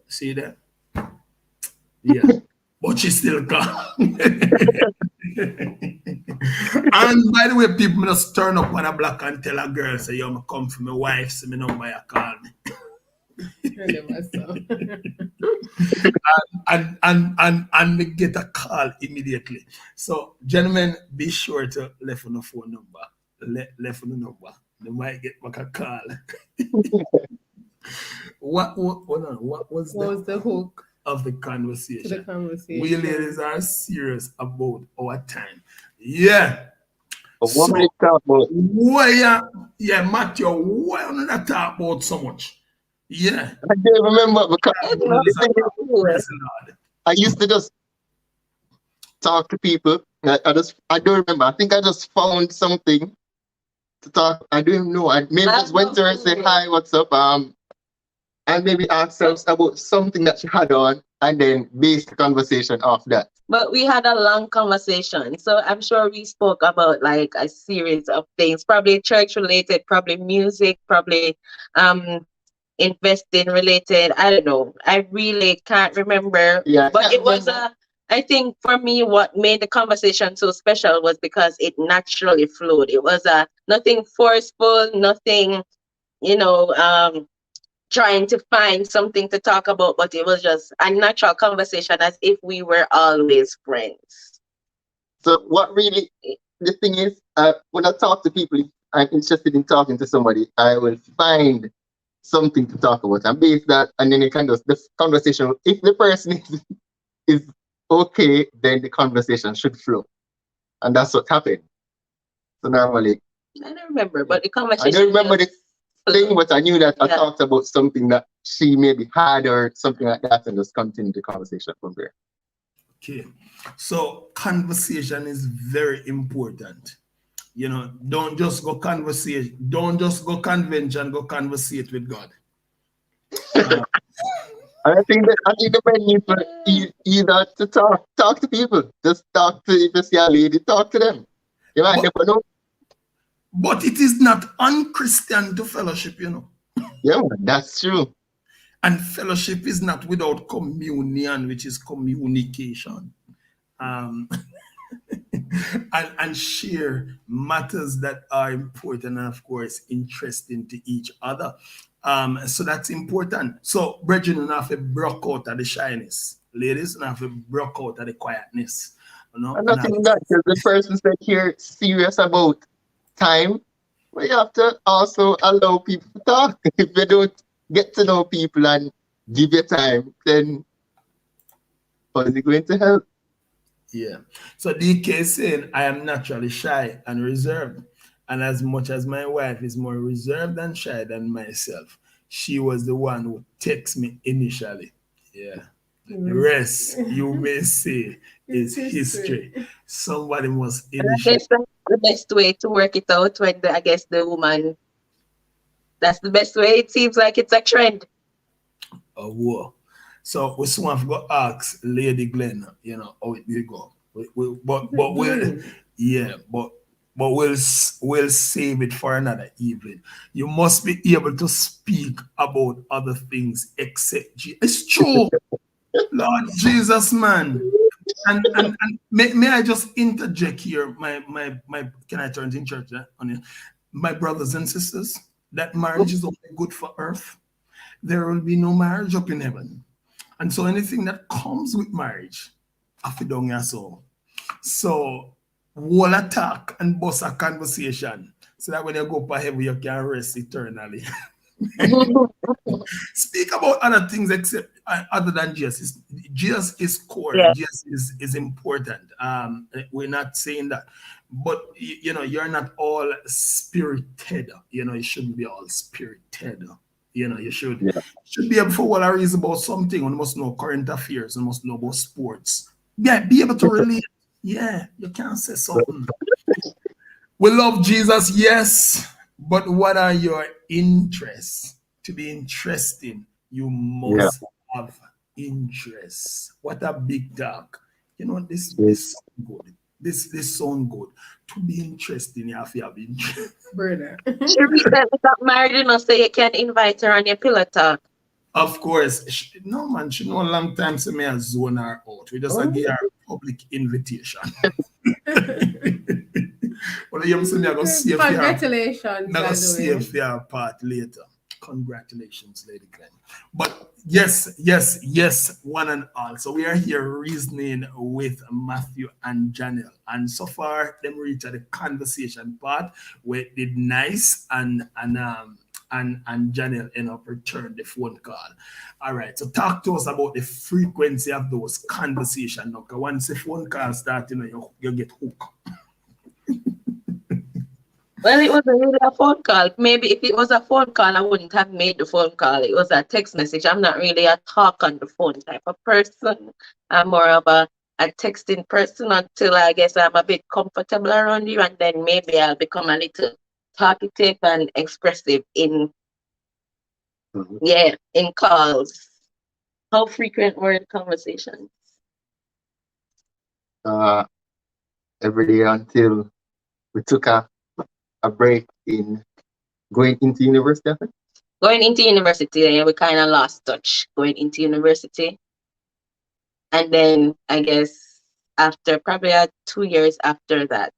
S1: See that? Yeah. But she still gone. And by the way, people just turn up on a block and tell a girl, say, yo, I come for my wife, so me number you call me. and we get a call immediately. So, gentlemen, be sure to left on the phone number. Left on the number. They might get back a call. What was
S2: the hook
S1: of the conversation?
S2: to the conversation?
S1: We ladies are serious about our time. Yeah.
S5: But what we talk about?
S1: Yeah, Matthew, why don't I talk about so much? Yeah.
S5: I can't remember because I used to just talk to people. I don't remember. I think I just found something to talk. I don't even know. I maybe just went to her and say hi, what's up? And maybe ask her about something that she had on, and then base the conversation off that.
S6: But we had a long conversation, so I'm sure we spoke about like a series of things, probably church related, probably music, probably investing related. I don't know. I really can't remember.
S5: Yeah,
S6: but it was I think for me, what made the conversation so special was because it naturally flowed. It was nothing forceful, nothing, trying to find something to talk about, but it was just a natural conversation as if we were always friends.
S5: So what really, the thing is, when I talk to people, if I'm interested in talking to somebody, I will find something to talk about and base that, and then the conversation, if the person is okay, then the conversation should flow. And that's what happened. So normally,
S6: I don't remember, but the conversation.
S5: I don't remember the thing, but I knew that I talked about something that she maybe had or something like that, and just continue the conversation from there.
S1: Okay, so conversation is very important. Don't just go conversation. Don't just go convention. Go conversate with God.
S5: I think the men need to either to talk to people. Just talk to, if you see a lady, talk to them. You might never know.
S1: But it is not unchristian to fellowship,
S5: Yeah, that's true.
S1: And fellowship is not without communion, which is communication. And share matters that are important and, of course, interesting to each other. So that's important. So, brethren, you have to broke out of the shyness. Ladies, you have to broke out of the quietness.
S5: And nothing that, because the person said here serious about time, but you have to also allow people to talk. If you don't get to know people and give your time, then how is it going to help?
S1: Yeah. So DK is saying, I am naturally shy and reserved. And as much as my wife is more reserved and shy than myself, she was the one who texted me initially. Yeah. The rest, you may say, is history. Somebody must initiate.
S6: That's the best way to work it out when the woman. That's the best way. It seems like it's a trend.
S1: Oh, whoa. So we soon have to go ask Lady Glenn, how it will go. But we'll save it for another evening. You must be able to speak about other things except Jesus. It's true. Lord Jesus, man. And may I just interject here? My can I turn to church on you? My brothers and sisters, that marriage is only good for earth. There will be no marriage up in heaven. And so anything that comes with marriage, I feel down your soul. So whole attack and bust a conversation so that when you go to heaven, you can rest eternally. Speak about other things except other than Jesus. Jesus is core. Yeah. Jesus is important. We're not saying that, but you're not all spirited. You shouldn't be all spirited. You should be able to what reason about something. You must know current affairs. You must know about sports. Yeah, be able to relate. Yeah, you can't say something. We love Jesus, yes, but what are your interests? To be interesting, you must have interests. What a big talk. This sound good. This sound good. To be interesting, you have to have interest.
S2: Brother.
S6: She recently got married, so you can invite her on your pillow talk.
S1: Of course. No, man, she know a long time so me a zone her out. We just give her a public invitation. Well, you see me, I go see if
S2: congratulations.
S1: I go see if you are part later. Congratulations, Lady Glenn. But yes, one and all. So we are here reasoning with Matthew and Janelle. And so far, them reach at the conversation part where it did nice and Janelle end up return the phone call. All right, so talk to us about the frequency of those conversations. Okay, once the phone call starts, you get hooked.
S6: Well, it wasn't really a phone call. Maybe if it was a phone call, I wouldn't have made the phone call. It was a text message. I'm not really a talk on the phone type of person. I'm more of a texting person until I guess I'm a bit comfortable around you, and then maybe I'll become a little talkative and expressive in calls. How frequent were the conversations?
S5: Every day until we took a break in going into university.
S6: Going into university, yeah, we kind of lost touch going into university. And then I guess after probably 2 years after that,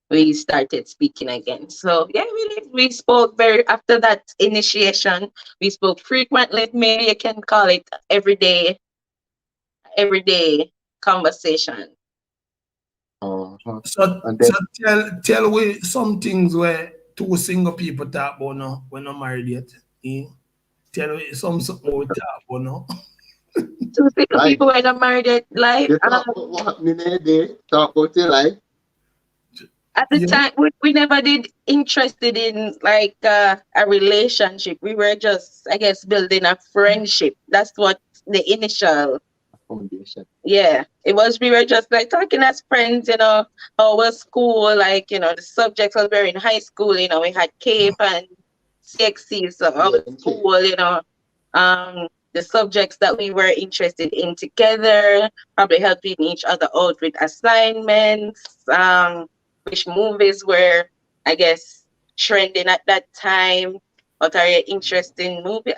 S6: we started speaking again. So yeah, we spoke after that initiation, we spoke frequently. Maybe you can call it everyday conversation.
S1: So tell we some things where two single people talk about now when not married yet. Tell me something we talk about now.
S6: Two single people when not married yet, like
S5: talk about what happened in a day, talk about your life.
S6: At the time, we never did interested in like a relationship. We were just, I guess, building a friendship. That's what the initial
S5: foundation.
S6: Yeah, it was. We were just like talking as friends, how was school, like the subjects was very in high school. We had CAPE and CXC, so our school, the subjects that we were interested in together, probably helping each other out with assignments. Which movies were, I guess, trending at that time? What are your interesting movie?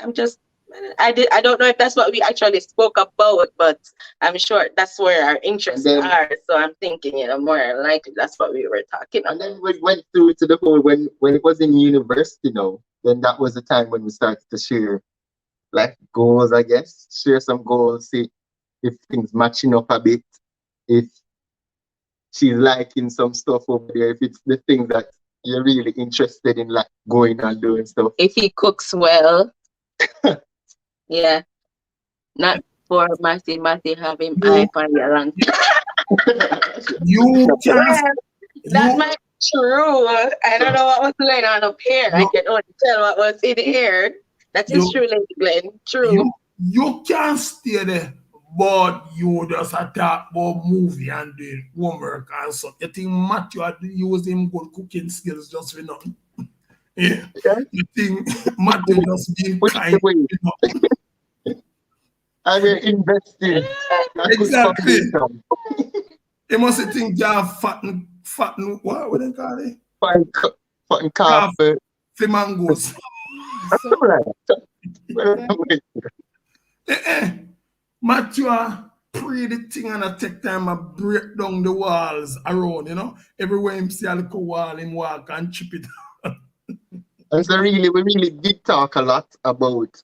S6: I don't know if that's what we actually spoke about, but I'm sure that's where our interests are. So I'm thinking, more likely that's what we were talking about.
S5: And then we went through to the whole when it was in university, then that was the time when we started to share like goals, I guess. Share some goals, see if things matching up a bit, if she's liking some stuff over there, if it's the thing that you're really interested in, like going and doing stuff.
S6: If he cooks well, yeah, not for Matthew have him eye for your long. That might be true. I don't know what was going on up here. I can only tell what was in here. That is true, Lady Glenn. True.
S1: You can't stay there. But you just talk about movie and doing homework and so. You think Matthew had used him good cooking skills just for nothing? Yeah. You think Matthew just being kind?
S5: I will invest in.
S1: Exactly. You must think you have fatten, what would they call it?
S5: Fatten carpet.
S1: For mangoes. Matthew pre the thing and I take time to break down the walls around, everywhere him see a little wall, him walk and chip it.
S5: And so we really did talk a lot about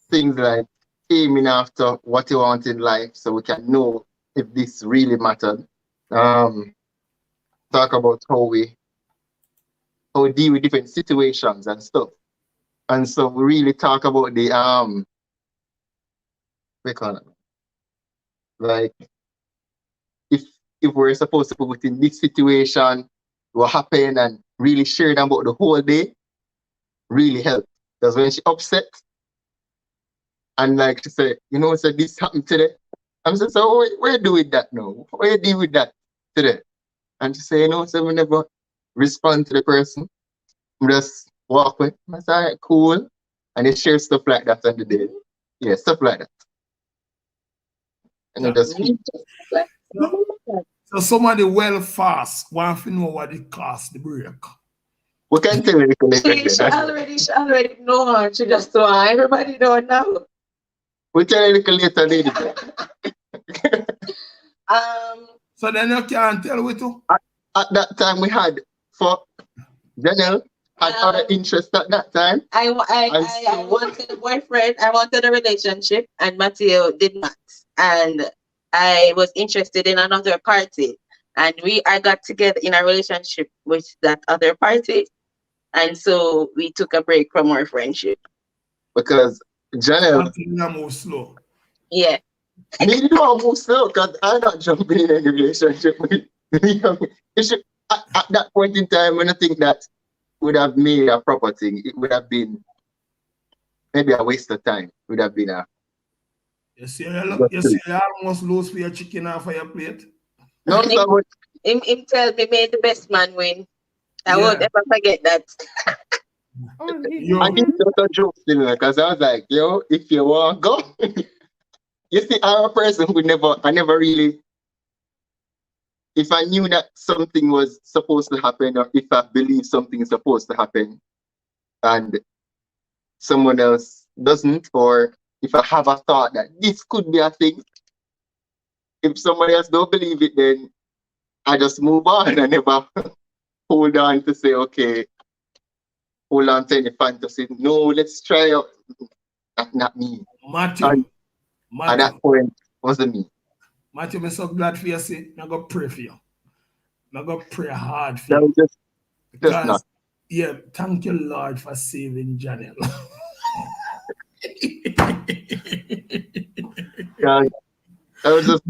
S5: things like aiming after what you want in life so we can know if this really mattered. Talk about how we deal with different situations and stuff. And so we really talk about the like if we're supposed to put in this situation, what happened, and really sharing about the whole day really helped. Because when she upset and like she said, so this happened today. I'm saying, so what you do with that now? What you deal with that today? And she say, so we never respond to the person. We just walk away. I say, all right, cool. And they share stuff like that on the day. Yeah, stuff like that. And just
S1: so somebody well fast want to know what it costs the break.
S5: We can tell you.
S6: She already know. She just want everybody know now.
S5: We'll tell you later, lady.
S1: So then you can't tell we too?
S5: At that time we had for Janelle, had other interests at that time.
S6: I wanted a boyfriend. I wanted a relationship, and Mateo did not. And I was interested in another party, and I got together in a relationship with that other party, and so we took a break from our friendship.
S5: Because Janelle,
S1: Something that move slow.
S6: Yeah.
S5: me do I move slow because I'm not jumping in any relationship with it should, at that point in time when I think that would have made a proper thing, it would have been maybe a waste of time. It would have been a
S1: You see, you almost lose for your chicken off of your plate.
S5: no, so
S6: Him tell me, may the best man win. I won't ever forget that.
S5: I think that's a joke still because I was like, yo, if you want to go, you see, I'm a person who I never really, if I knew that something was supposed to happen or if I believe something is supposed to happen and someone else doesn't, or if I have a thought that this could be a thing, if somebody else don't believe it, then I just move on. I never hold on to say, okay, hold on to any fantasy. No, let's try out. That's not me.
S1: Matthew.
S5: At that point, wasn't me.
S1: Matthew, I'm so glad for you. See, I'm going to pray for you. I'm going to pray hard for you.
S5: Just not.
S1: Yeah, thank you, Lord, for saving Janelle.
S5: I was just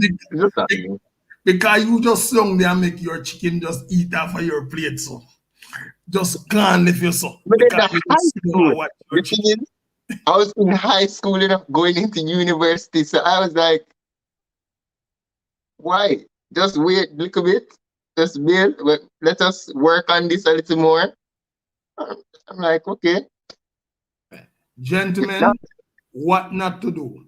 S1: because you just sung there and make your chicken just eat off of your plate, so just can't lift you so.
S5: But in high school, the thing is, I was in high school enough going into university, so I was like, why? Just wait a little bit. Just wait. Let us work on this a little more. I'm like, okay.
S1: Gentlemen, what not to do?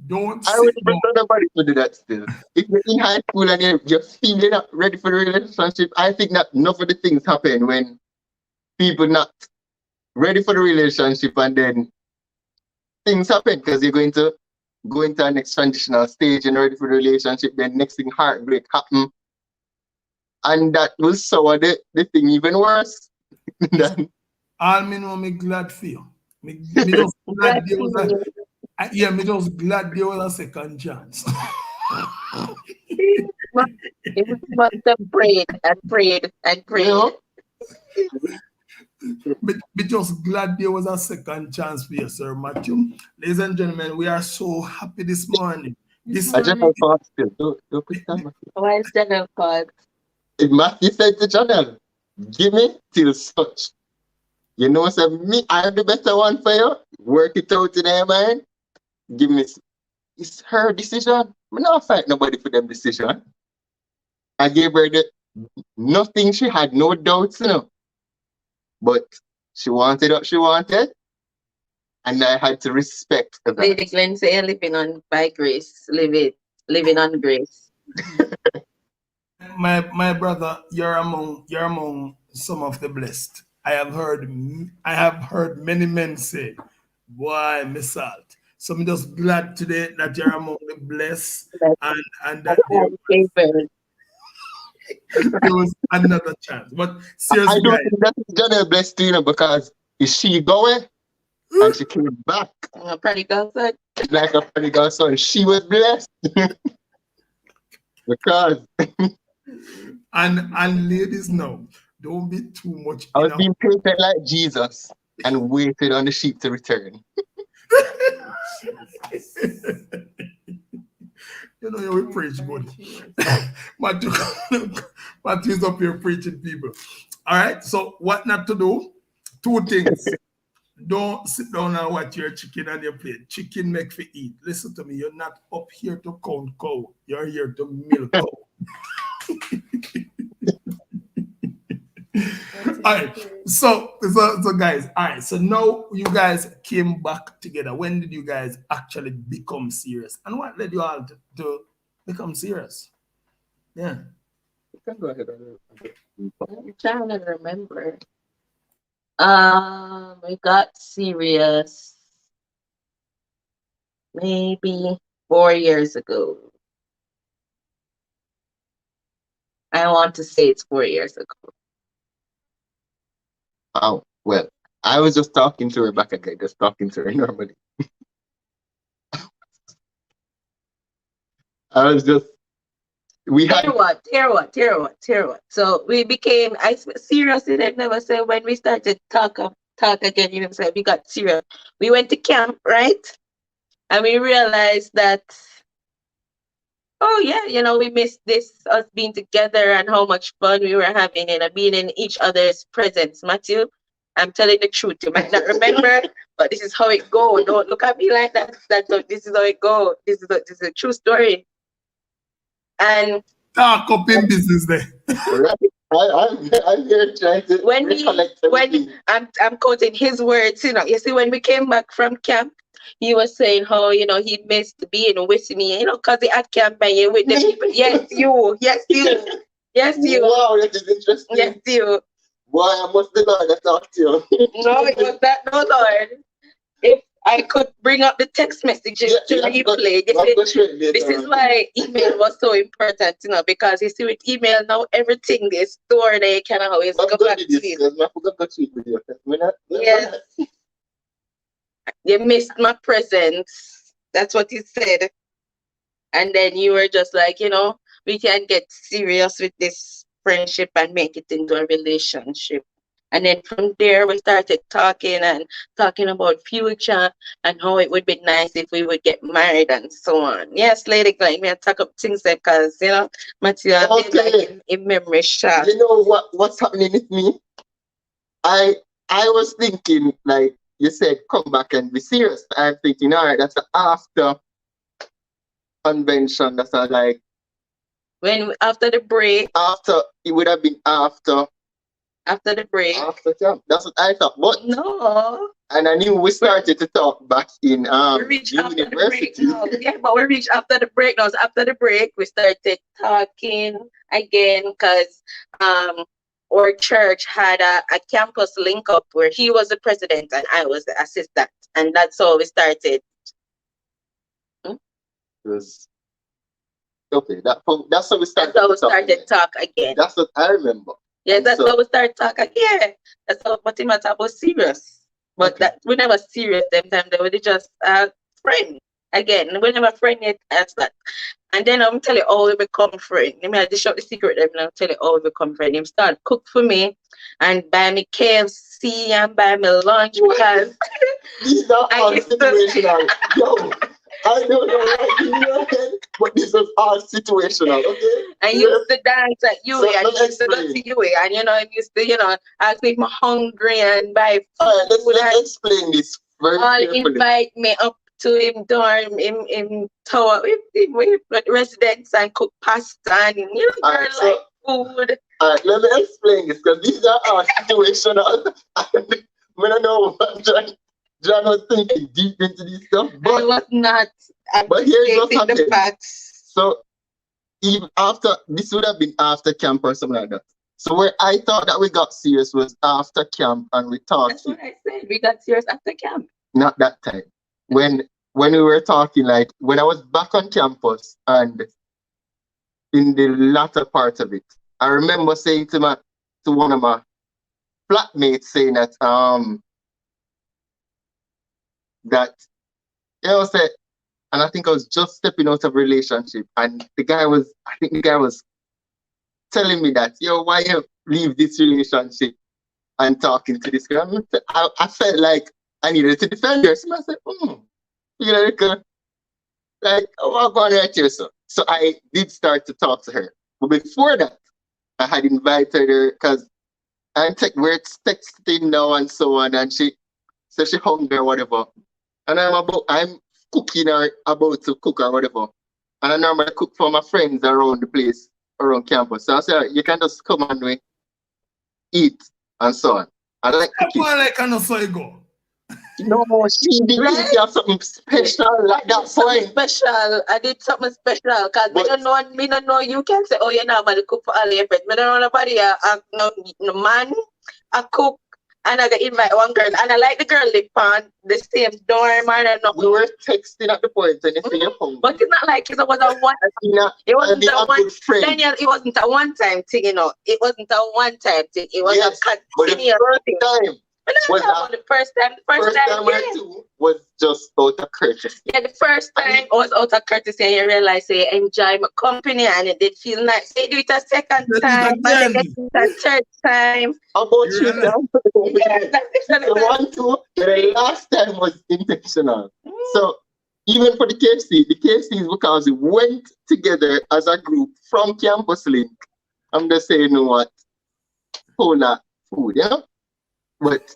S1: Don't
S5: I would prefer nobody to do that still. If you're in high school and you're feeling not ready for the relationship, I think that enough of the things happen when people not ready for the relationship and then things happen because you're going to go into our next transitional stage and ready for the relationship, then next thing heartbreak happen. And that will sour the thing even worse.
S1: All me know, me glad for you. Me just glad there was me just glad there was a second chance.
S6: It must have prayed and prayed and prayed.
S1: Me just glad there was a second chance for you, Sir Matthew. Ladies and gentlemen, we are so happy this morning.
S5: I just have thoughts still. Don't put that, Matthew.
S6: Why is Janelle called?
S5: Matthew said to Janelle, give me till such. You know, say me, I have the better one for you. Work it out in their mind. Give me. It's her decision. I'm not fight nobody for them decision. I gave her nothing. She had no doubts, you know. But she wanted what she wanted, and I had to respect that.
S6: Lady Glenn say, living on by grace, living on grace.
S1: My brother, you're among some of the blessed. I have heard many men say, boy, Miss Salt. So I'm just glad today that you're among the blessed and that there was another chance. But seriously,
S5: I don't think that is Janelle blessed, you know, because is she going and she came back.
S6: A prodigal son.
S5: Like a prodigal son. She was blessed. Because
S1: and ladies now, don't be too much.
S5: I was being patient like Jesus and waited on the sheep to return.
S1: You know, you preach good. Matthew's up here preaching people. All right, so what not to do? Two things. Don't sit down and watch your chicken on your plate. Chicken make for eat. Listen to me, you're not up here to count cow. You're here to milk cow. All right, so guys, all right, so now you guys came back together. When did you guys actually become serious? And what led you all to become serious? Yeah.
S5: You can go ahead.
S6: I'm trying to remember. We got serious maybe 4 years ago. I want to say it's 4 years ago.
S5: Oh, well, I was just talking to her back again, just talking to her normally. I was just, we had.
S6: Hear what. So we became, seriously, they never said when we started talk again, you know, said we got serious. We went to camp, right? And we realized that, oh yeah, you know, we missed this, us being together and how much fun we were having and being in each other's presence. Matthew, I'm telling the truth. You might not remember, but this is how it goes. Don't look at me like that. This is how it goes. This is a true story. And
S1: talk up in business there.
S5: I'm here trying to
S6: when I'm quoting his words, you know. You see, when we came back from camp, he was saying how, you know, he missed being with me, you know, because he at camp and you with the people. Yes, you.
S5: Wow, that is interesting.
S6: Yes, you.
S5: Why I must be Lord that talk to you.
S6: No, it was that no Lord. If I could bring up the text messages to replay. This is why email was so important, you know, because you see with email now everything is stored. They can always go back to it. Yes. You missed my presence. That's what he said. And then you were just like, you know, we can get serious with this friendship and make it into a relationship. And then from there, we started talking about future and how it would be nice if we would get married and so on. Yes, Lady Glenn, me talk up things there because, you know, Matthew, I've been like in memory shot.
S5: You know what's happening with me? I was thinking, like you said, come back and be serious. I'm thinking, all right, that's after convention. That's like
S6: after the break.
S5: It would have been after
S6: the break.
S5: After camp. That's what I thought. But
S6: no.
S5: And I knew we started to talk back in
S6: university. Yeah, but we reached after the break. Now, after the break, we started talking again because our church had a campus link up where he was the president and I was the assistant. And that's how we started.
S5: Okay, that's how we started.
S6: That's how we started talk again.
S5: That's what I remember.
S6: Yeah, that's how we started talk again. That's how Matimata was serious. But okay. That we never serious them time. They were just friend. Again, we never friend yet as that. And then I'm tell you all we become friend. I mean, I just show the secret them and I'll tell you all we become friend. Him start cook for me and buy me KFC and buy me lunch because
S5: these are all situational. Yo, I don't know what you know, but this is all situational, okay?
S6: I used to dance at UA and used to go to UA and you know, I used to, you know, ask me if I'm hungry and buy food.
S5: All right, let's explain this very carefully.
S6: Invite me up to him dorm, him tower with residents and cook pasta and you know,
S5: right,
S6: like food.
S5: All right, let me explain this because these are all situational. I don't know what John was thinking deep into this stuff, but
S6: I was not.
S5: But here's what happened.
S6: The facts.
S5: So even after this would have been after camp or something like that. So where I thought that we got serious was after camp and we talked.
S6: That's what I said. We got serious after camp.
S5: Not that time. When we were talking, like when I was back on campus and in the latter part of it, I remember saying to one of my flatmates saying that that you know said, and I think I was just stepping out of a relationship and the guy was telling me that, yo, why you leave this relationship and talking to this girl? I felt like I needed to defend her. So I said, you know, like, oh, I'm going right here. So I did start to talk to her. But before that, I had invited her because we're texting now and so on, and she said she hungry or whatever. And I'm cooking or about to cook or whatever. And I normally cook for my friends around the place, around campus. So I said, you can just come and we eat and so on. I like cooking.
S1: Like I know so you go.
S5: No, she didn't have something special like that point.
S6: Special. I did something special because me don't know you can say, oh, you normally cook for all your friends. Me don't know nobody, no man, I cook and I got invite one girl, and I like the girl live on the same dorm, and no.
S5: We were texting at the point, and you see your phone.
S6: But it's not like it was a one. It wasn't a one. Daniel, it wasn't a one-time thing, you know. It wasn't a one-time thing. It was a continuous thing. The first time
S5: I do was just out of courtesy.
S6: Yeah, the first time was out of courtesy, and you realize you enjoy my company, and it did feel nice. So you do it a second time, and then a third time.
S5: How about you? The last time was intentional. So even for the KFC is because we went together as a group from Campus Link. I'm just saying, you know what? Whole lot food, yeah? But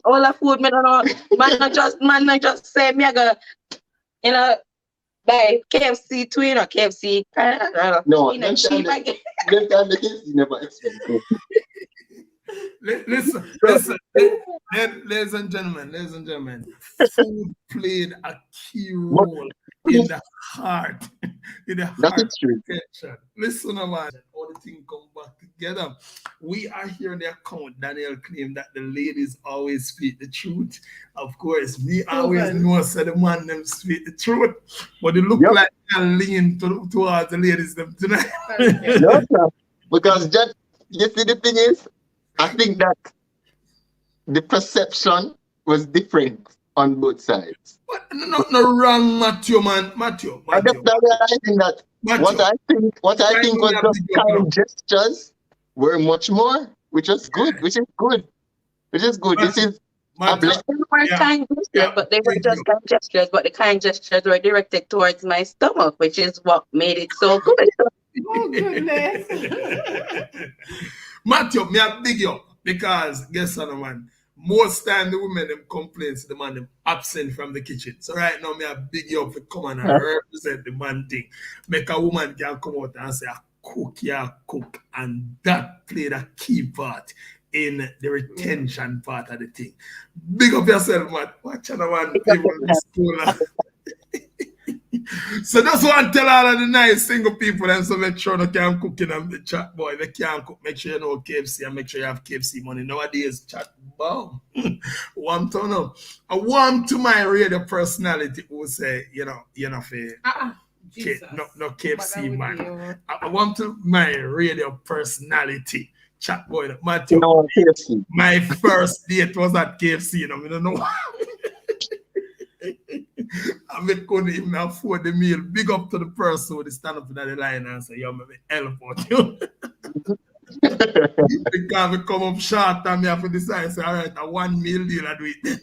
S6: all the food, man, not just say me I go, you know, buy KFC too, you know, KFC.
S5: No, them time the KFC never expensive.
S1: Listen, ladies and gentlemen, food played a key role in the heart.
S5: That is true.
S1: Listen, man, all the things come back together. We are here in the account. Daniel claimed that the ladies always speak the truth. Of course, we always know that the man them speak the truth, but it look like they lean towards the ladies them tonight.
S5: Because just you see the thing is, I think that the perception was different on both sides.
S1: But no wrong, Matthew, man. Matthew.
S5: I just realizing that what I think was just kind gestures were much more, which is good. This is a blessing.
S6: They were kind gestures, but they were just kind gestures, but the kind gestures were directed towards my stomach, which is what made it so good.
S2: Oh, goodness.
S1: Matthew, me I big you up because guess what, man? Most time the women them complains the man them absent from the kitchen. So right now me I big you up to come and represent the man thing. Make a woman can come out and say cook, and that played a key part in the retention part of the thing. Big up yourself, man. Watch out, man. People in school. So that's what I tell all of the nice single people and so make sure they can cook in the chat, boy. They can't cook, make sure you know KFC and make sure you have KFC money. Nowadays, chat bomb. Warm to know. I warm to my radio personality who say,
S2: Jesus.
S1: No KFC man. I want to my radio personality. Chat boy, Matthew.
S5: No, KFC.
S1: My first date was at KFC, you know, I don't know. I couldn't even afford the meal. Big up to the person who stand up in the line and say, yo, maybe help out you. Because we come up short and me have to decide, say, all right, a 1 meal deal, I do it.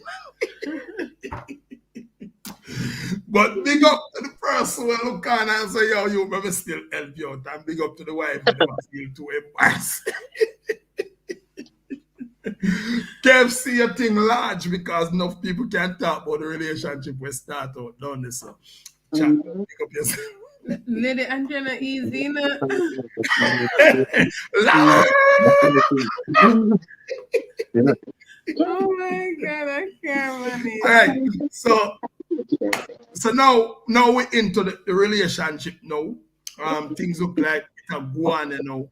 S1: But big up to the person who look on and say, yo, you maybe still help you out. And big up to the wife who never feel too embarrassed. KFC a thing large because enough people can talk about the relationship we start out, don't they? So, chat, pick up yourself.
S2: Lady Angela easy, no? Oh my God, I can't manage.
S1: All right, so now we're into the relationship now. Things look like it's a go on, you know.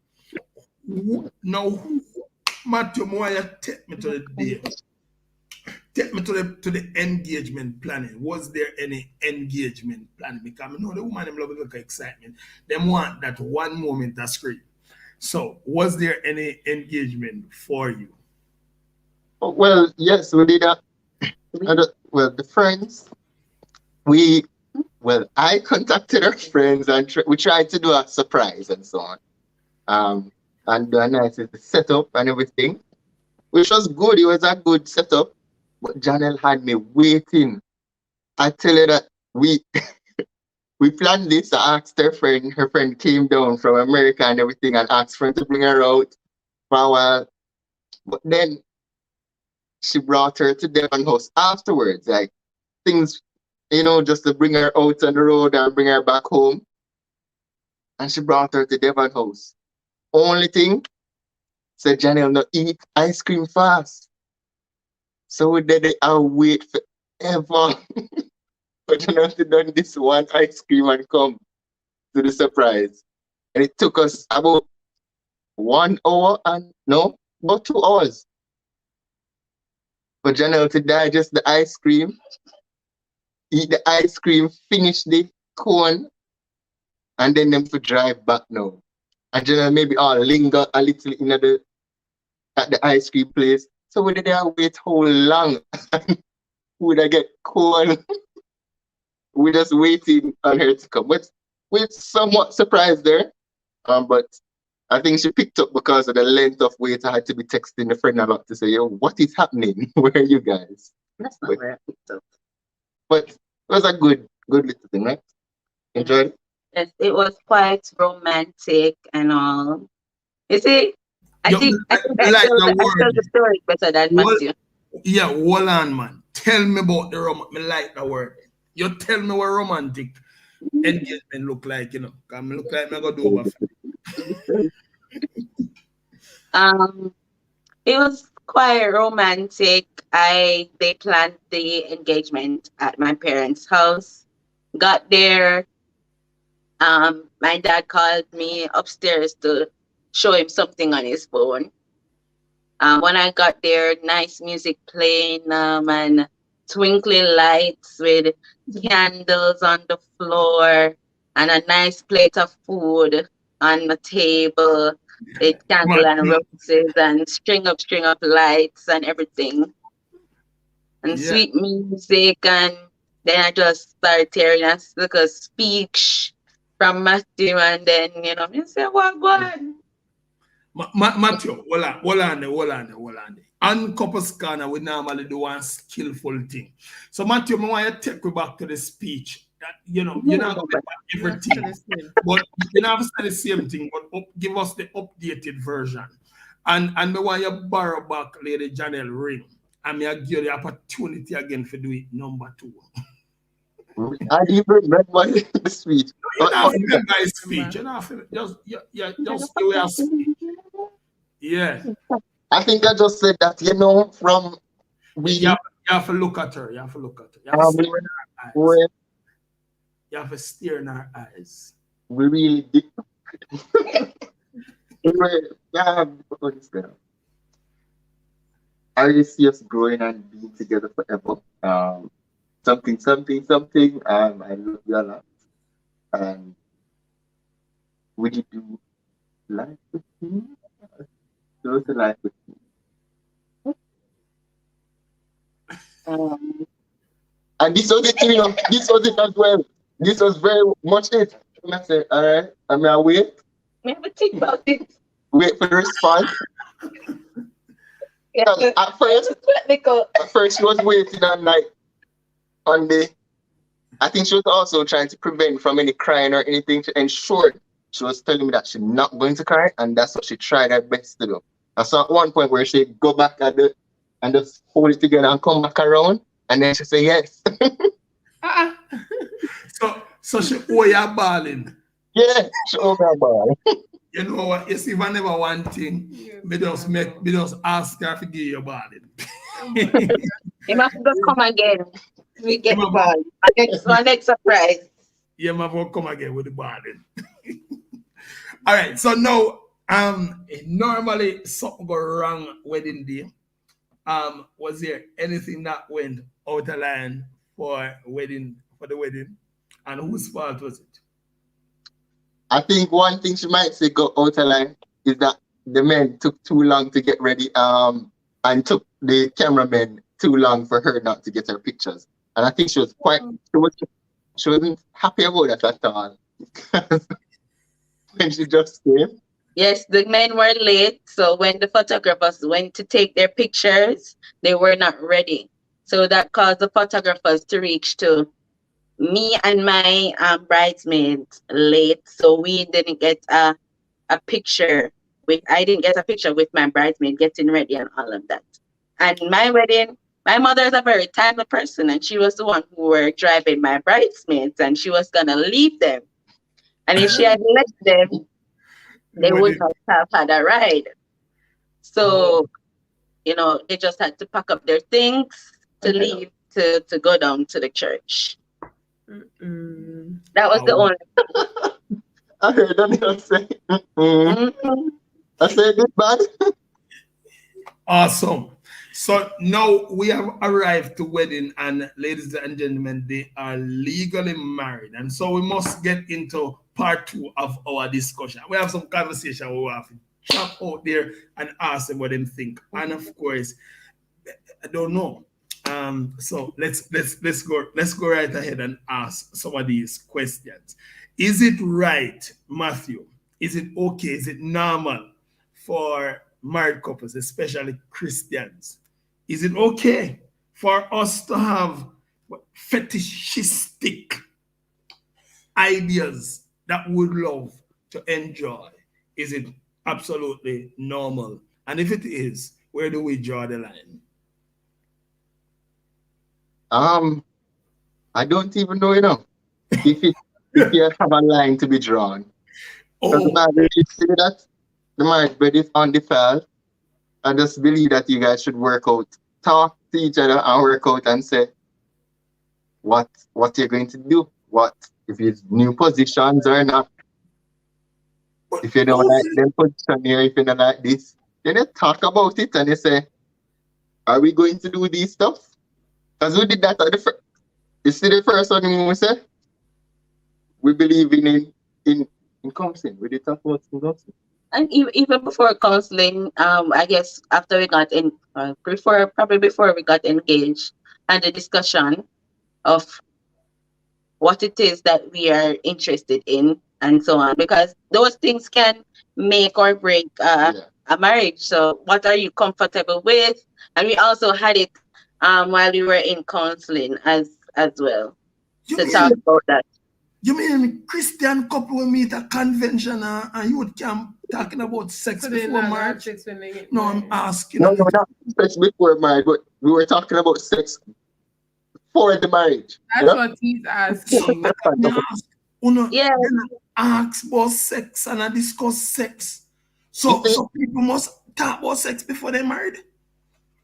S1: Now, Matthew, take me to the date. Take me to the engagement planning. Was there any engagement planning? Because I know the woman them love the excitement. They want that one moment of screen. So, was there any engagement for you?
S5: Well, yes, we did that. Well, the friends, I contacted our friends and we tried to do a surprise and so on. And do a nice setup and everything, which was good. It was a good setup, but Janelle had me waiting. I tell her that we planned this. I asked her friend came down from America and everything and asked for her to bring her out for a while. But then she brought her to Devon House afterwards, like things, just to bring her out on the road and bring her back home. And she brought her to Devon House. Only thing, said Janelle, no eat ice cream fast. So we did it and wait forever. But Janelle to done this one ice cream and come to the surprise. And it took us about 1 hour about 2 hours for Janelle to digest the ice cream, eat the ice cream, finish the cone, and then them to drive back now. And Janelle maybe all linger a little in at the ice cream place. So we did wait how long? Would I get cone? We're just waiting on her to come. But we're somewhat surprised there. But I think she picked up because of the length of wait. I had to be texting a friend a lot to say, yo, what is happening? Where are you guys?
S6: That's not where I picked up.
S5: But it was a good little thing, right? Enjoyed it?
S6: Yes, it was quite romantic and all. You see, I
S1: Yo,
S6: think I
S1: I like the
S6: tell
S1: word.
S6: the story better than
S1: What?
S6: Matthew.
S1: Yeah, hold on, man. Tell me about the romantic. Me like the word. You tell me what romantic engagement look like, you know. Cause me look like me go do over.
S6: It was quite romantic. They planned the engagement at my parents' house. Got there. My dad called me upstairs to show him something on his phone. When I got there, nice music playing and twinkling lights with candles on the floor and a nice plate of food on the table with candle and roses and string of lights and everything. And sweet music, and then I just started hearing a little speech from Matthew, and then I said, "What, God?"
S1: Matthew, hold on. On Couples Corner, we normally do one skillful thing. So Matthew, I want you to take me back to the speech. That you're not going to back everything, but you don't have to say the same thing, but give us the updated version. And I want you to borrow back Lady Janelle ring. And I give you the opportunity again for do it number 2.
S5: I didn't remember the speech.
S1: You don't remember his speech. You know, just the way I speak. Yeah.
S5: I think I just said that, from
S1: you have to look at her. You have to look at her. You have to stare in her eyes. You have to stare in her eyes.
S5: We really did. I really see us growing and being together forever. Something. I love you a lot. And would you do life with me? Close to life with me. And this was it, this was it as well. This was very much it. And I said, all right, I'm gonna wait.
S6: Never think about it.
S5: Wait for the response.
S6: Yeah,
S5: at first she was waiting on the I think she was also trying to prevent from any crying or anything to ensure she was telling me that she's not going to cry, and that's what she tried her best to do. I saw at one point where she go back and just hold it together and come back around, and then she say yes.
S1: So she owe you balling.
S5: Yeah, she owe me a ball.
S1: You know what? You see, if I never one thing, me just ask her to give you balling.
S6: You must just come again. We get the ball. Our next surprise.
S1: You must come again with the balling. All right. So now, normally something go wrong wedding day. Was there anything that went out of line for the wedding? And whose fault was it?
S5: I think one thing she might say go out of line is that the men took too long to get ready, and took the cameramen too long for her not to get her pictures. And I think she was she wasn't happy about that at all. When she just came.
S6: Yes, the men were late. So when the photographers went to take their pictures, they were not ready. So that caused the photographers to reach to me and my bridesmaids late. So we didn't get a picture I didn't get a picture with my bridesmaid getting ready and all of that. And my wedding, my mother is a very timely person, and she was the one who were driving my bridesmaids, and she was gonna leave them. And if she had left them, they would not have had a ride. So, they just had to pack up their things to leave to go down to the church. That was the only.
S5: I heard that say. I said it bad.
S1: Awesome. So now we have arrived to wedding, and ladies and gentlemen, they are legally married. And so we must get into part 2 of our discussion. We have some conversation we have to chop out there and ask them what they think. And of course, I don't know. So let's go right ahead and ask some of these questions. Is it right, Matthew? Is it okay? Is it normal for married couples, especially Christians? Is it okay for us to have fetishistic ideas that we would love to enjoy? Is it absolutely normal? And if it is, where do we draw the line?
S5: I don't even know, if you have a line to be drawn. Because the marriage, you say that the marriage bed is undefiled. I just believe that you guys should work out, talk to each other and work out and say what you're going to do, what if it's new positions or not. If you don't like them position here, if you don't like this, then you talk about it and you say, are we going to do these stuff? Because we did that at you see the first one we said? We believe in counseling. We did talk about counseling.
S6: And even before counseling, I guess after we got in, probably before we got engaged, and the discussion of what it is that we are interested in and so on, because those things can make or break a marriage. So what are you comfortable with? And we also had it while we were in counseling as well talk about that.
S1: You mean Christian couple will meet at convention and you would camp talking about sex before marriage? No, I'm asking.
S5: No, not sex before marriage, but we were talking about sex before the marriage.
S2: That's what he's asking.
S6: Yeah.
S1: Ask about sex and I discuss sex. So people must talk about sex before they're married?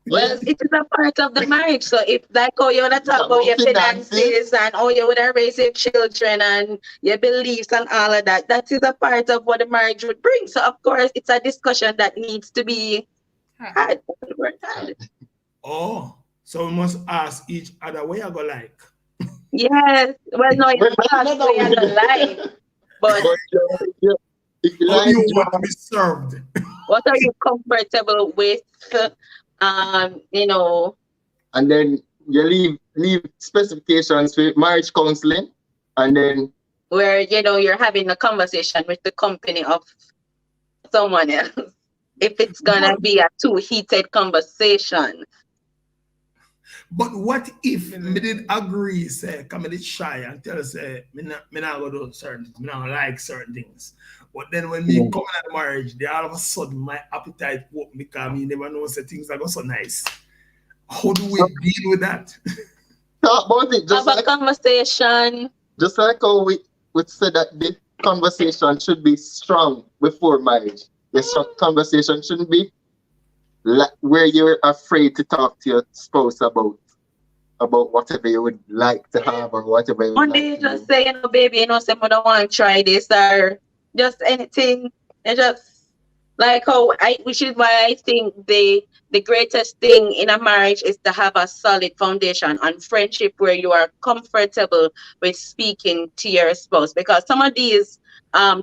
S6: Well, it is a part of the marriage. So if like how you want to talk about your finances and how you would raise your children and your beliefs and all of that, that is a part of what the marriage would bring. So of course, it's a discussion that needs to be had.
S1: Oh, so we must ask each other where you go like.
S6: Yes. Well, no, you ask where you go like. But
S5: if you
S1: like, you want to be served.
S6: What are you comfortable with? And
S5: then you leave specifications for marriage counseling, and then
S6: where you're having a conversation with the company of someone else. If it's gonna be a too heated conversation.
S1: But what if me did agree, say, come in shy and tell us, me not go do certain things, me not like certain things. But then when me come in a marriage, then all of a sudden my appetite woke because me never know say things are go so nice. How do we deal with that?
S5: Talk about it.
S6: Have a conversation.
S5: Just like how we said that the conversation should be strong before marriage. The conversation shouldn't be where you're afraid to talk to your spouse about whatever you would like to have or whatever you would
S6: like you just say, baby, say, I don't want to try this or just anything. And just like which is why I think the greatest thing in a marriage is to have a solid foundation on friendship where you are comfortable with speaking to your spouse, because some of these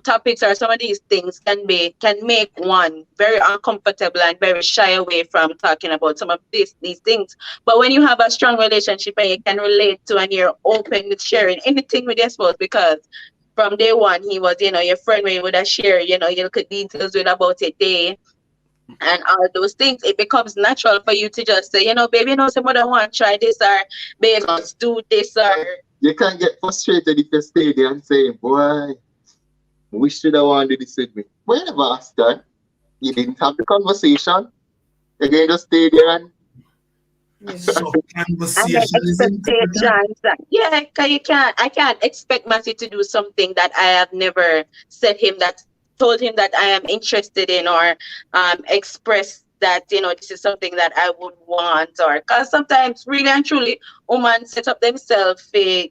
S6: topics or some of these things can make one very uncomfortable and very shy away from talking about some of these things. But when you have a strong relationship and you can relate to and you're open with sharing anything with your spouse, because from day one he was your friend where you would have shared you look at details with about a day and all those things, it becomes natural for you to just say, baby, someone don't want to try this, or babe, let's do this, or
S5: you can't get frustrated if you stay there and say, boy, we should have wanted this with me. Well, never asked that. You didn't have the conversation. You can just stay there and
S1: so conversation
S6: expectations. Yeah, I can't expect Matthew to do something that I have never told him that I am interested in, or express that this is something that I would want, or because sometimes really and truly women set up themselves to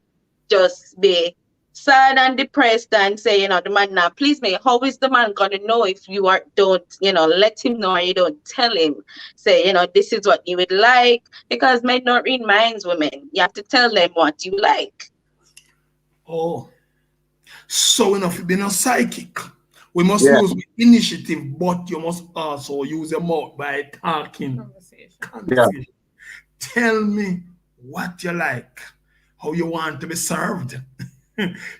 S6: just be sad and depressed and say, the man now, please me, how is the man gonna know if you don't, let him know or you don't tell him, say, this is what you would like, because men don't read minds, women. You have to tell them what you like.
S1: Oh, so enough being a psychic. We must use initiative, but you must also use your mouth by talking. Conversation. Tell me what you like, how you want to be served.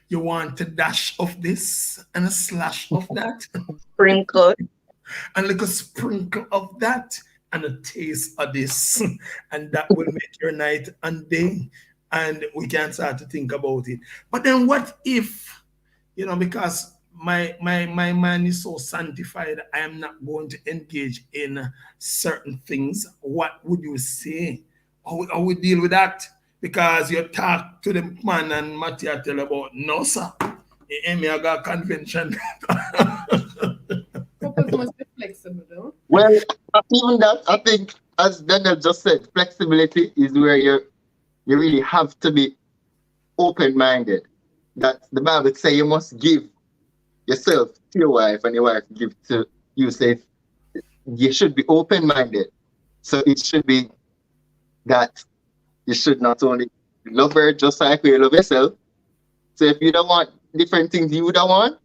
S1: You want a dash of this and a slash of that.
S6: Sprinkle.
S1: And like a sprinkle of that and a taste of this. And that will make your night and day. And we can start to think about it. But then what if, because my mind is so sanctified, I am not going to engage in certain things. What would you say? How we deal with that? Because you talk to the man and Mattia tell about, no, sir. I got convention.
S2: Couples must be flexible, though.
S5: Well, even that, I think, as Daniel just said, flexibility is where you really have to be open-minded. That the Bible says you must give yourself to your wife and your wife give to you. Say you should be open-minded. So it should be that you should not only love her just like you love yourself. So if you don't want different things you don't want,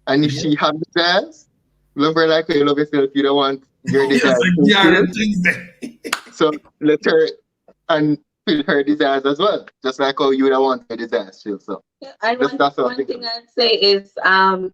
S5: and if she has desires, love her like you love yourself. You don't want your desires. So let her and fill her desires as well, just like how you don't want your desires filled. So
S6: and one thing I'd say is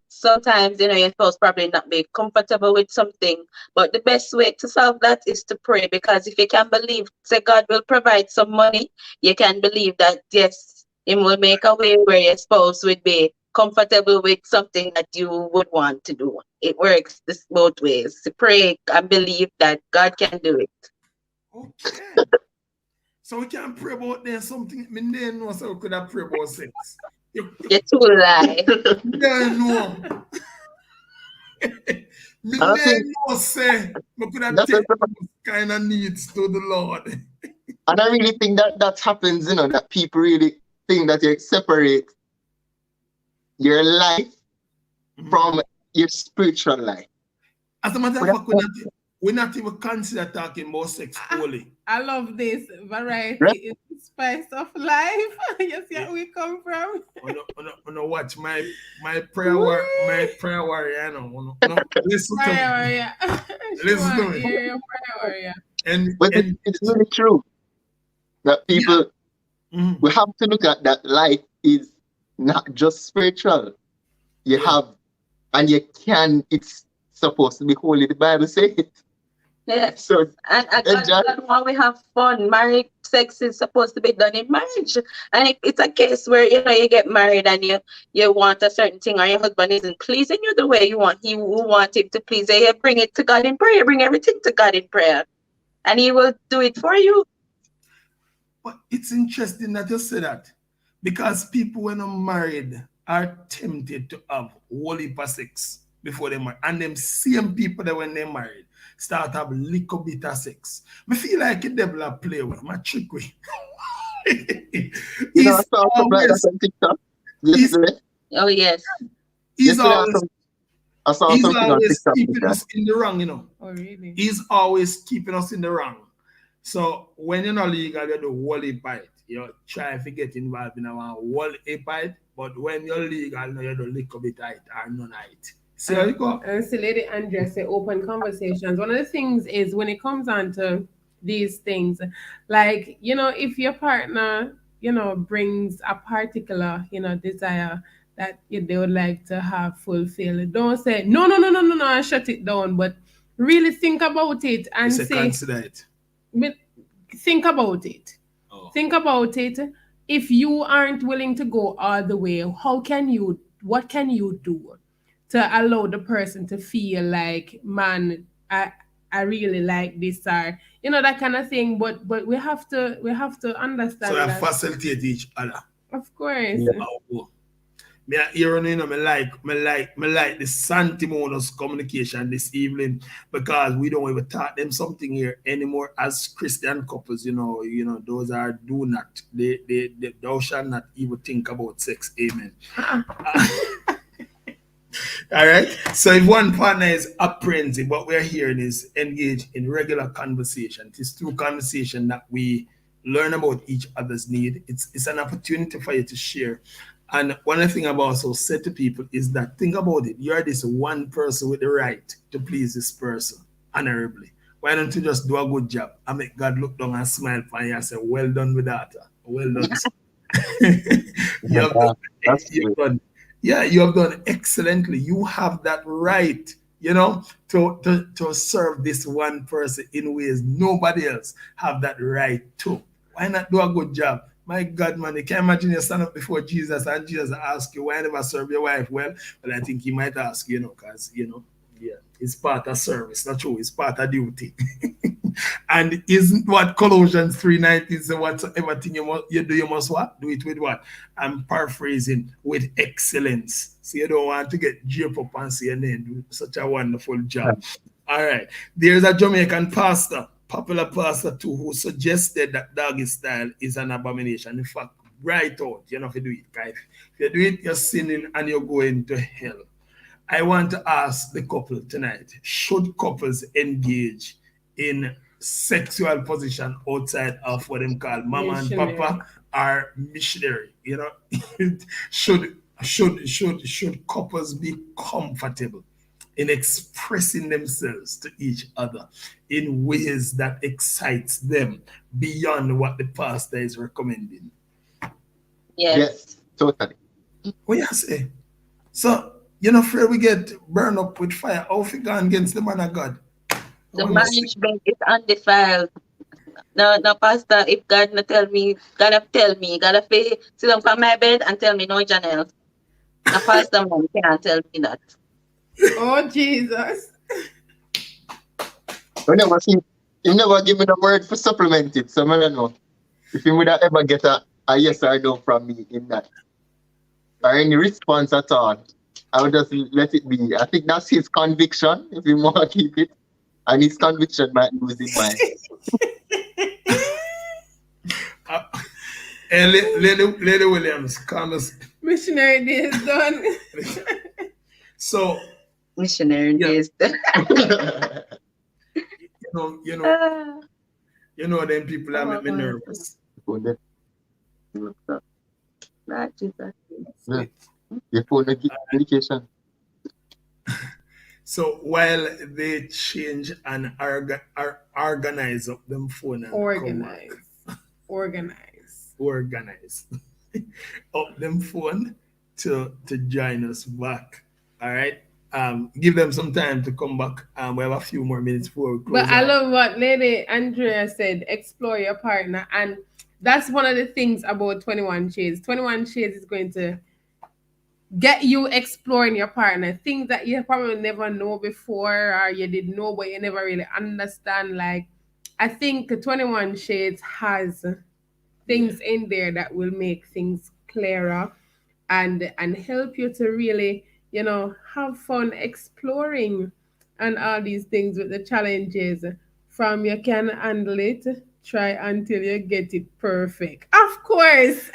S6: sometimes your spouse probably not be comfortable with something, but the best way to solve that is to pray, because if you can believe, say God will provide some money, you can believe that yes, He will make a way where your spouse would be comfortable with something that you would want to do. It works this both ways. To pray and believe that God can do it.
S1: Okay. So we can pray about there something. I didn't know so we could have pray about sex.
S6: You're too lie.
S1: Didn't know. Didn't know say we could have taken those kind of needs to the Lord.
S5: And I really think that happens, that people really think that you separate your life from your spiritual life.
S1: As a matter of fact, we're not even consider talking about sex only.
S2: I love this. Variety is the spice of life. You see where we come from?
S1: Watch my prayer warrior. Listen to me. Listen to me. And
S5: it's really true that people we have to look at that life is not just spiritual. You have, and you can. It's supposed to be holy. The Bible says it.
S6: Yes. So, and God, when we have fun, married sex is supposed to be done in marriage. And if it's a case where you get married and you want a certain thing, or your husband isn't pleasing you the way you want, you want him to please you, bring it to God in prayer. Bring everything to God in prayer, and He will do it for you.
S1: But it's interesting that you say that, because people when are married are tempted to have whole heap of sex before they marry, and them same people that when they're married start have little bit of sex. I feel like the devil a play with my trick with.
S5: I saw something like that on TikTok yesterday.
S6: Oh yes.
S1: He's always
S5: TikTok
S1: keeping us in the wrong,
S2: Oh really?
S1: He's always keeping us in the wrong. So when you're not legal, you do whole heap bite. You try to get involved in a whole heap bite, but when you're legal, you do little bit of it or none of it. See how you go?
S2: And so Lady Andrea say open conversations. One of the things is when it comes on to these things, like, if your partner, brings a particular, desire that they would like to have fulfilled, don't say, no, and shut it down, but really think about it and say,
S1: consider it.
S2: Think about it.
S1: Oh.
S2: Think about it. If you aren't willing to go all the way, what can you do to allow the person to feel like, man, I really like this, or that kind of thing. But we have to understand.
S1: So that facilitate each other.
S2: Of course.
S1: Yeah. Me here, you know, me like the Santimonous communication this evening because we don't even talk them something here anymore as Christian couples. Those are do not they thou shall not even think about sex. Amen. All right. So if one partner is apprehensive, what we're hearing is engage in regular conversation. It is through conversation that we learn about each other's need. It's an opportunity for you to share. And one thing I've also said to people is that think about it. You're this one person with the right to please this person honorably. Why don't you just do a good job and make God look down and smile for you and say, well done with that. Well done. you have done,
S5: That's
S1: you've
S5: great.
S1: done yeah, you have done excellently. You have that right, to serve this one person in ways nobody else have that right to. Why not do a good job? My God, man, you can imagine you stand up before Jesus and Jesus ask you, why never serve your wife well? Well, I think he might ask, because, yeah, it's part of service, not true, it's part of duty. And isn't what Colossians 3:19 says, whatsoever thing you do, you must what? Do it with what? I'm paraphrasing, with excellence. So you don't want to get draped up and say, do such a wonderful job. All right. There's a Jamaican pastor, popular pastor too, who suggested that doggy style is an abomination. In fact, right out, if you do it, guys. If you do it, you're sinning and you're going to hell. I want to ask the couple tonight, should couples engage in sexual position outside of what them call mama and papa or missionary? Should couples be comfortable in expressing themselves to each other in ways that excites them beyond what the pastor is recommending?
S6: Yes.
S5: Totally.
S1: What you say? So you're not afraid we get burned up with fire. How if you go against the man of God?
S6: The marriage bed is undefiled. No, Pastor, if God not tell me, gotta tell me, gotta sit down on my bed and tell me no Janelle. The Pastor man can't tell me that.
S2: Oh Jesus.
S5: You never give me the word for supplemented, so I don't know. If you would ever get a yes or no from me in that, or any response at all, I would just let it be. I think that's his conviction, if you want to keep it. And his conviction might lose his mind.
S1: Lady Williams, Carlos.
S2: Missionary days done.
S1: So
S6: missionary days.
S1: You know them people that make me nervous.
S5: Your phone medication.
S1: So while they change and organize up them phone and organize up them phone to join us back. All right. Give them some time to come back. We have a few more minutes before we close.
S2: But I love what Lady Andrea said, explore your partner. And that's one of the things about 21 Shades. 21 Shades is going to get you exploring your partner, things that you probably never know before, or you did know but you never really understand. Like, I think 21 Shades has things in there that will make things clearer and help you to really, have fun exploring and all these things with the challenges. From you can handle it, try until you get it perfect. Of course.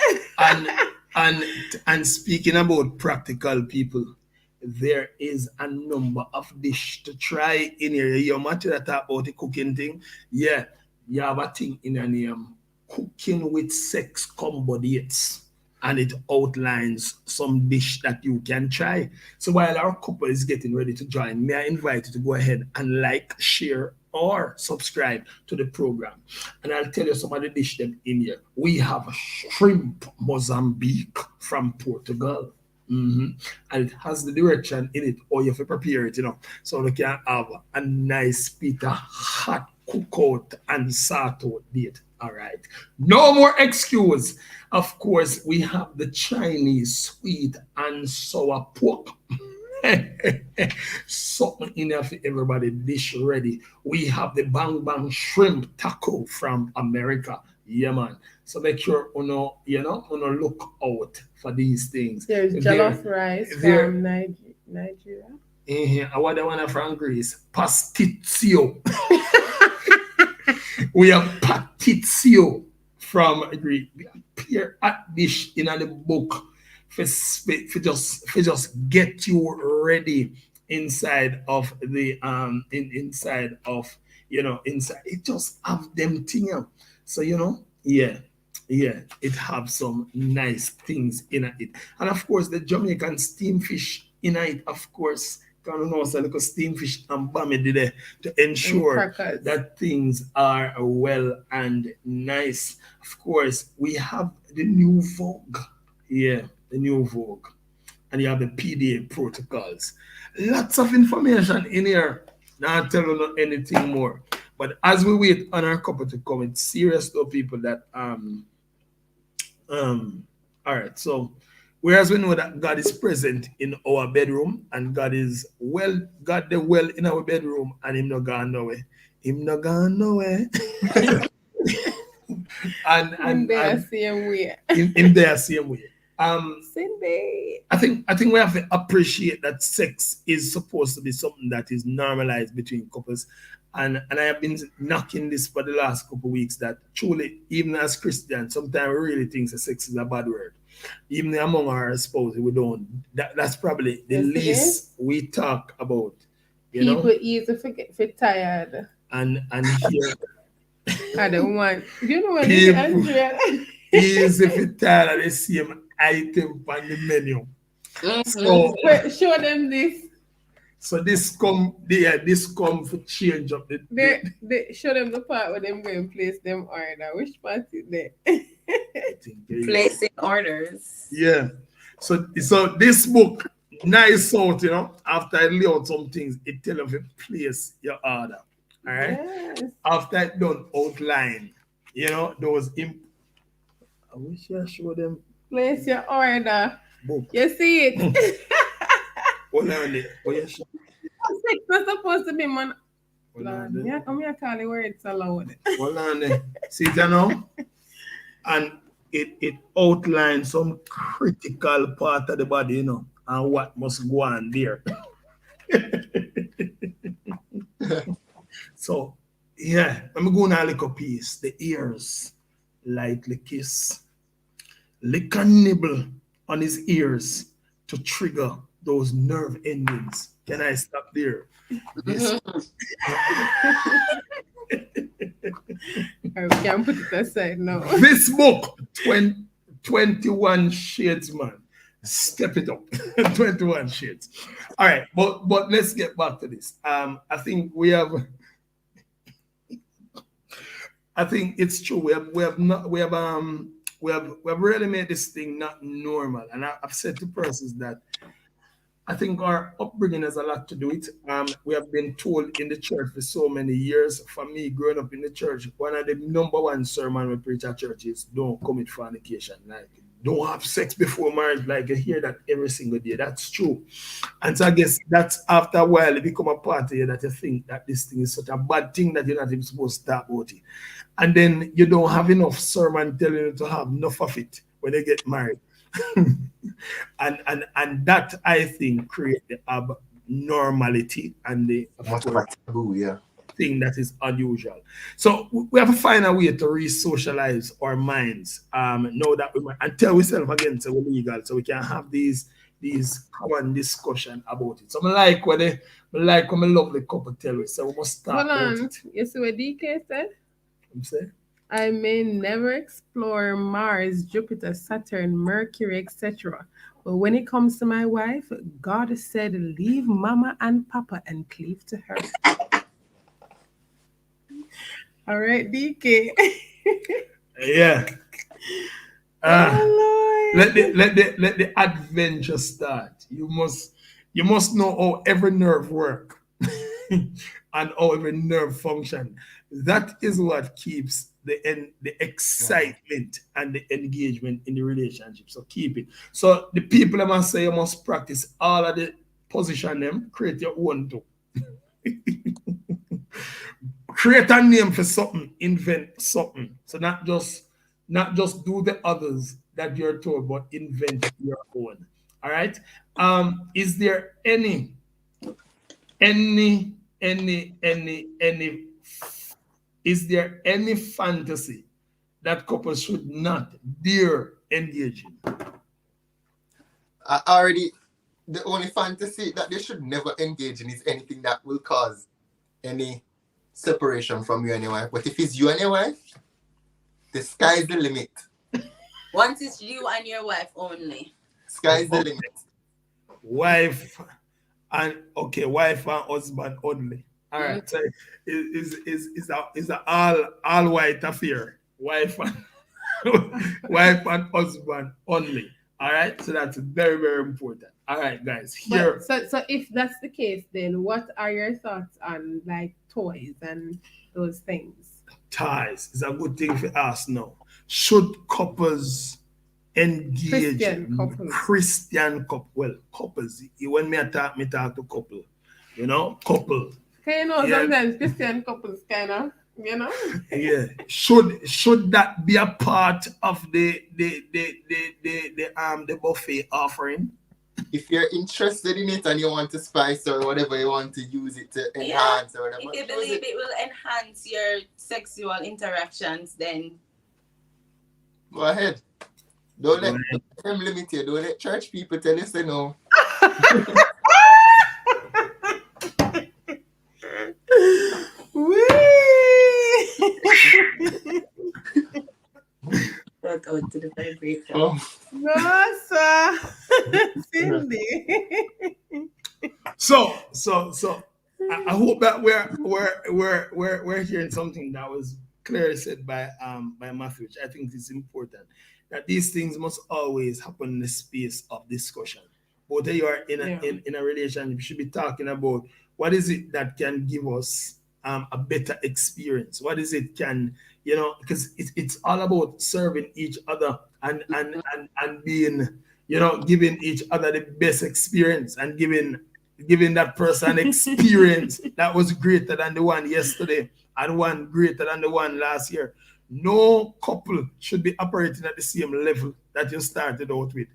S1: And speaking about practical people, there is a number of dish to try in here. You matter that talk about the cooking thing. Yeah, you have a thing in your name, cooking with sex combo dates, and it outlines some dish that you can try. So while our couple is getting ready to join, may I invite you to go ahead and like, share, or subscribe to the program. And I'll tell you some of the dish them in here. We have shrimp Mozambique from Portugal. And it has the direction in it, or you have to prepare it, so you can have a nice bit of hot cookout and sort out date. All right. No more excuse. Of course, we have the Chinese sweet and sour pork. Something in there for everybody. Dish ready. We have the bang bang shrimp taco from America. Yeah, man. So make sure you know look out for these things.
S2: There's
S1: There,
S2: jollof rice
S1: there.
S2: from Nigeria.
S1: I want the one from Greece. Pastizio. We have pastizio from Greece. We appear at this in the book for just get you ready inside of the inside of inside it just have them thing. So yeah, it have some nice things in it. And of course the Jamaican steam fish in it, of course. Can know so like a steam fish and bammy there to ensure
S2: crackers.
S1: that things are well and nice. Of course, we have the new Vogue. Yeah, the new Vogue. And you have the PDA protocols. Lots of information in here. Not telling you anything more. But as we wait on our couple to come, it's serious though, people that all right, so whereas we know that God is present in our bedroom and God is God the well in our bedroom and him not gone nowhere. Him not gone nowhere.
S2: In their
S1: and
S2: same way.
S1: in their same way.
S2: Cindy.
S1: I think we have to appreciate that sex is supposed to be something that is normalized between couples. And I have been knocking this for the last couple of weeks that truly, even as Christians, sometimes we really think that sex is a bad word. Even among our spouses, we don't. That's probably the least we talk about.
S2: People easy for tired.
S1: And here
S2: I don't want. You know what
S1: people easy for tired of the same item on the menu. So
S2: show them this.
S1: So this come for change up
S2: they show them the part where them going to place them order. Which part is there?
S6: Placing orders.
S1: Yeah. So this book, nice out, after I lay out some things, it tell you to place your order. All right.
S2: Yes.
S1: After I done outline, those I wish I show them.
S2: Place your order.
S1: Book.
S2: You see it.
S1: Hold on there.
S2: Sex was supposed to be man. Yeah, come here, call the words aloud.
S1: Hold on there. See it now? And it outlines some critical part of the body, and what must go on there. So, yeah, I'm going to lick a piece. The ears, lightly kiss. Lick and nibble on his ears to trigger those nerve endings. Can I stop there? Yes.
S2: I can't put it aside now.
S1: This book, 21 Shades, man. Step it up. 21 Shades. All right, but let's get back to this. I think it's true. We have really made this thing not normal. And I've said to persons that I think our upbringing has a lot to do with it. We have been told in the church for so many years. For me, growing up in the church, one of the number one sermon we preach at church is don't commit fornication. Like, don't have sex before marriage. Like, you hear that every single day. That's true. And so I guess that's after a while, it become a part of you that you think that this thing is such a bad thing that you're not even supposed to talk about it. And then you don't have enough sermon telling you to have enough of it when they get married. and that I think create the abnormality and the
S7: taboo, yeah,
S1: thing that is unusual. So we have to find a way to re-socialize our minds. Know that and tell ourselves again so we're legal, so we can have these common discussion about it. So I like when my lovely couple tell us, so we must start.
S2: Hold on. You see what DK said?
S1: I'm saying?
S2: I may never explore Mars, Jupiter, Saturn, Mercury, etc. But when it comes to my wife, God said, leave mama and papa and cleave to her. All right, DK.
S1: Yeah.
S2: Oh,
S1: let the adventure start. You must know how every nerve works and how every nerve function. That is what keeps the excitement and the engagement in the relationship. So keep it. So the people I must say you must practice all of the position them, create your own too. Create a name for something invent something. So not just do the others that you're told, but invent your own. All right. Is there any any any any is there any fantasy that couples should not dare engage in?
S7: I already, the only fantasy that they should never engage in is anything that will cause any separation from you and your wife. But if it's you and your wife, the sky's the limit.
S8: Once it's you and your wife only.
S7: Sky's the limit.
S1: Wife wife and husband only. All right. So is a all white affair. Wife and husband only. All right. So that's very, very important. All right, guys. Here.
S2: So if that's the case, then what are your thoughts on like toys and those things?
S1: Ties is a good thing for us now. Should couples engage Christian couple? Well, couples. When me talk to couple. You know, couple.
S2: Okay, sometimes Christian couples kind of,
S1: Yeah. Should that be a part of the buffet offering?
S7: If you're interested in it and you want to spice or whatever you want to use it to enhance or whatever.
S8: If you believe it will enhance your sexual interactions, then
S7: go ahead. Don't let them limit you. Don't let church people tell you say no.
S8: work out to the vibrator.
S7: Oh.
S2: No, sir. Cindy.
S1: So I hope that we're hearing something that was clearly said by Matthew, which I think is important. That these things must always happen in the space of discussion. Both of you are in a relationship, you should be talking about what is it that can give us a better experience. What is it can, because it's all about serving each other and being, giving each other the best experience and giving that person experience that was greater than the one yesterday and one greater than the one last year. No couple should be operating at the same level that you started out with.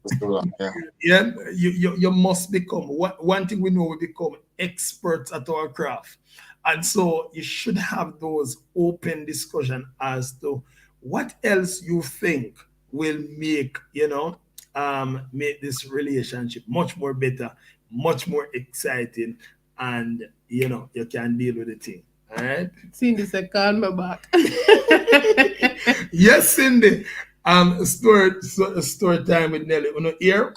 S1: Yeah, you must become, one thing we know, we become experts at our craft. And so you should have those open discussion as to what else you think will make, make this relationship much more better, much more exciting, and, you can deal with the thing. All right.
S2: Cindy said, call me back.
S1: Yes, Cindy. Story time with Nelly. You know, here?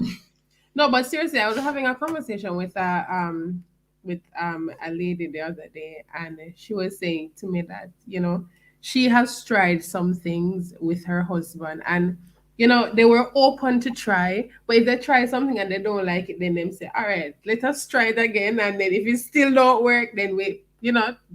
S2: No, but seriously, I was having a conversation with a lady the other day, and she was saying to me that, she has tried some things with her husband, and they were open to try, but if they try something and they don't like it, then they say, all right, let us try it again, and then if it still don't work, then we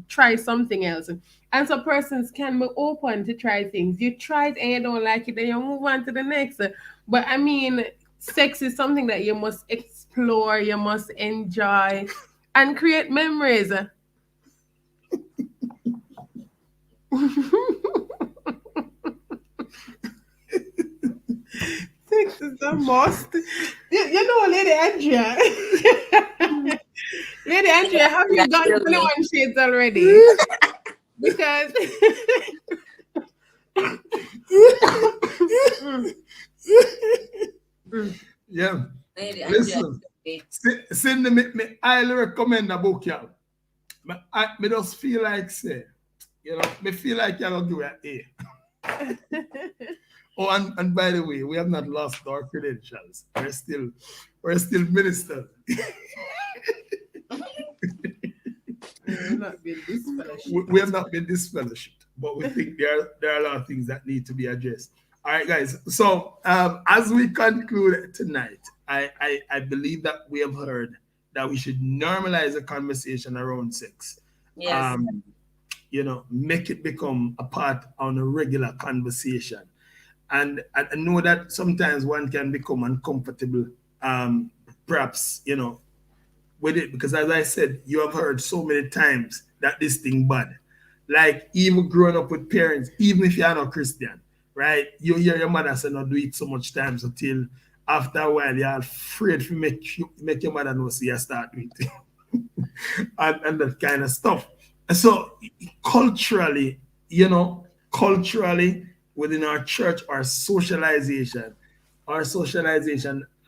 S2: try something else. And so persons can be open to try things. You try it and you don't like it, then you move on to the next. But I mean, sex is something that you must explore, you must enjoy, and create memories. Sex is the most. Lady Andrea. Lady Andrea, have you gotten 21 shades already? Because
S1: yeah.
S8: Lady
S1: Listen, Cindy, me highly recommend a book, y'all. Me just feel like me feel like you're gonna do an A. Oh, and by the way, we have not lost our credentials. We're still ministers. We have not been disfellowshipped, but we think there are a lot of things that need to be addressed. All right, guys. So as we conclude tonight, I believe that we have heard that we should normalize a conversation around sex.
S8: Yes.
S1: Make it become a part on a regular conversation. And I know that sometimes one can become uncomfortable, perhaps, with it, because as I said, you have heard so many times that this thing bad. Like even growing up with parents, even if you're not Christian, right? You hear your mother say not do it so much times until after a while you're afraid to make your mother know so you start doing it. And that kind of stuff. And so culturally, culturally within our church, our socialization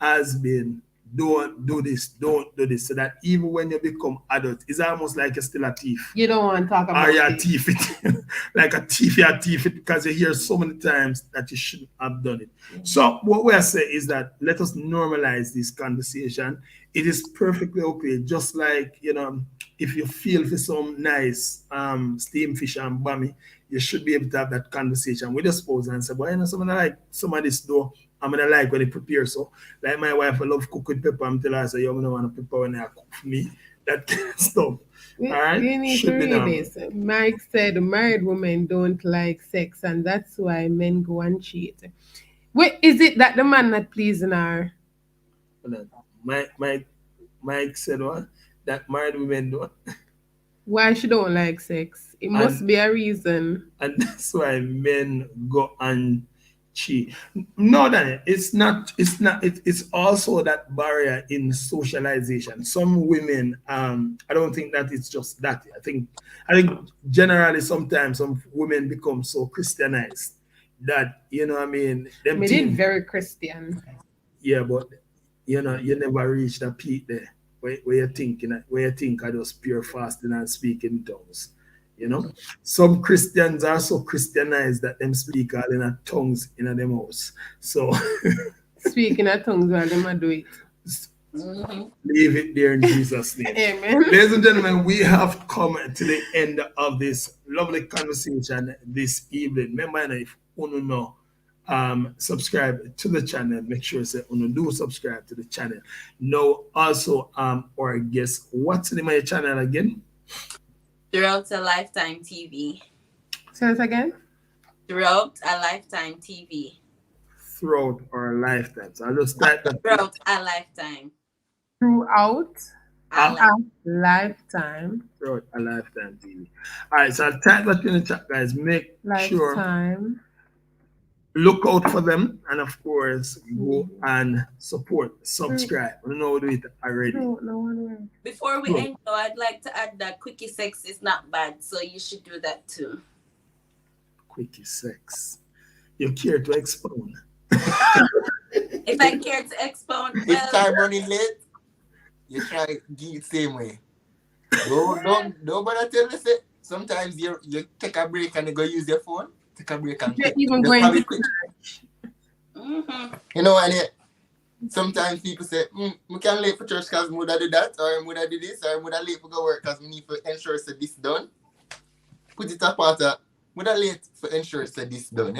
S1: has been don't do this, don't do this. So that even when you become adult, it's almost like you're still a thief.
S2: You don't want to talk about
S1: Or you're a
S2: it.
S1: thief it. Like a thief, you're a thief it because you hear so many times that you shouldn't have done it. So what we're saying is that let us normalize this conversation. It is perfectly okay. Just like, if you feel for some nice steamed fish and bami, you should be able to have that conversation with your spouse and say, well, someone I like some of this though. I'm gonna like when they prepare. So, like my wife, I love cook with pepper. I'm telling her, say, yo, I don't want to pepper when I cook for me. That kind of stuff. All right,
S2: You need to
S1: should be
S2: read
S1: normal.
S2: this. Mike said married women don't like sex, and that's why men go and cheat. Wait, is it that the man not pleasing her?
S1: Hold on. Mike said what? That married women don't,
S2: Why she don't like sex? It must
S1: and
S2: be a reason.
S1: and that's why men go and cheat. No, Daniel, it's not. It's not. It's also that barrier in socialization. Some women, I don't think that it's just that. I think generally sometimes some women become so Christianized that what I mean. Them
S2: Me did
S1: things,
S2: very Christian.
S1: yeah, but you never reach the peak there where you think I just pure fasting and speaking in tongues. Some Christians are so Christianized that them speak all in a tongues in a them house. So
S2: Speaking of tongues while them a do it.
S8: Mhm.
S1: leave it there in Jesus' name.
S2: Amen.
S1: Ladies and gentlemen, we have come to the end of this lovely conversation this evening. Remember, if you know, subscribe to the channel. Make sure say you do subscribe to the channel. Now, also, our guest, what's the name of your channel again?
S8: Throughout a lifetime TV.
S2: Say it again.
S8: Throughout a lifetime TV.
S1: Throughout our lifetime. So I'll just type that
S8: Throughout a lifetime.
S2: Throughout
S8: A
S1: uh,
S2: a lifetime.
S1: throughout a lifetime TV. All right, so I'll type that in the chat, guys. Make sure
S2: Lifetime.
S1: look out for them, and of course, go and support, subscribe. I don't know how to do it already.
S2: No one word.
S8: Before we
S1: Sure.
S8: end, though, I'd like to add that quickie sex is not bad, so you should do that too.
S1: Quickie sex. You care to expound?
S8: If I care to expound,
S7: If
S8: well,
S7: time running late, you try do it same way. Don't bother tell us it. Sometimes you take a break and you go use your phone. Take a break and
S2: You're
S7: quick.
S2: even
S7: Just
S2: going
S7: have
S2: to
S7: it quick.
S8: mhm.
S7: And sometimes people say, we can late for church because would I do that, or would I do this, or would I late for go work because we need to ensure that this done. Put it apart. Would I late for ensure that this done,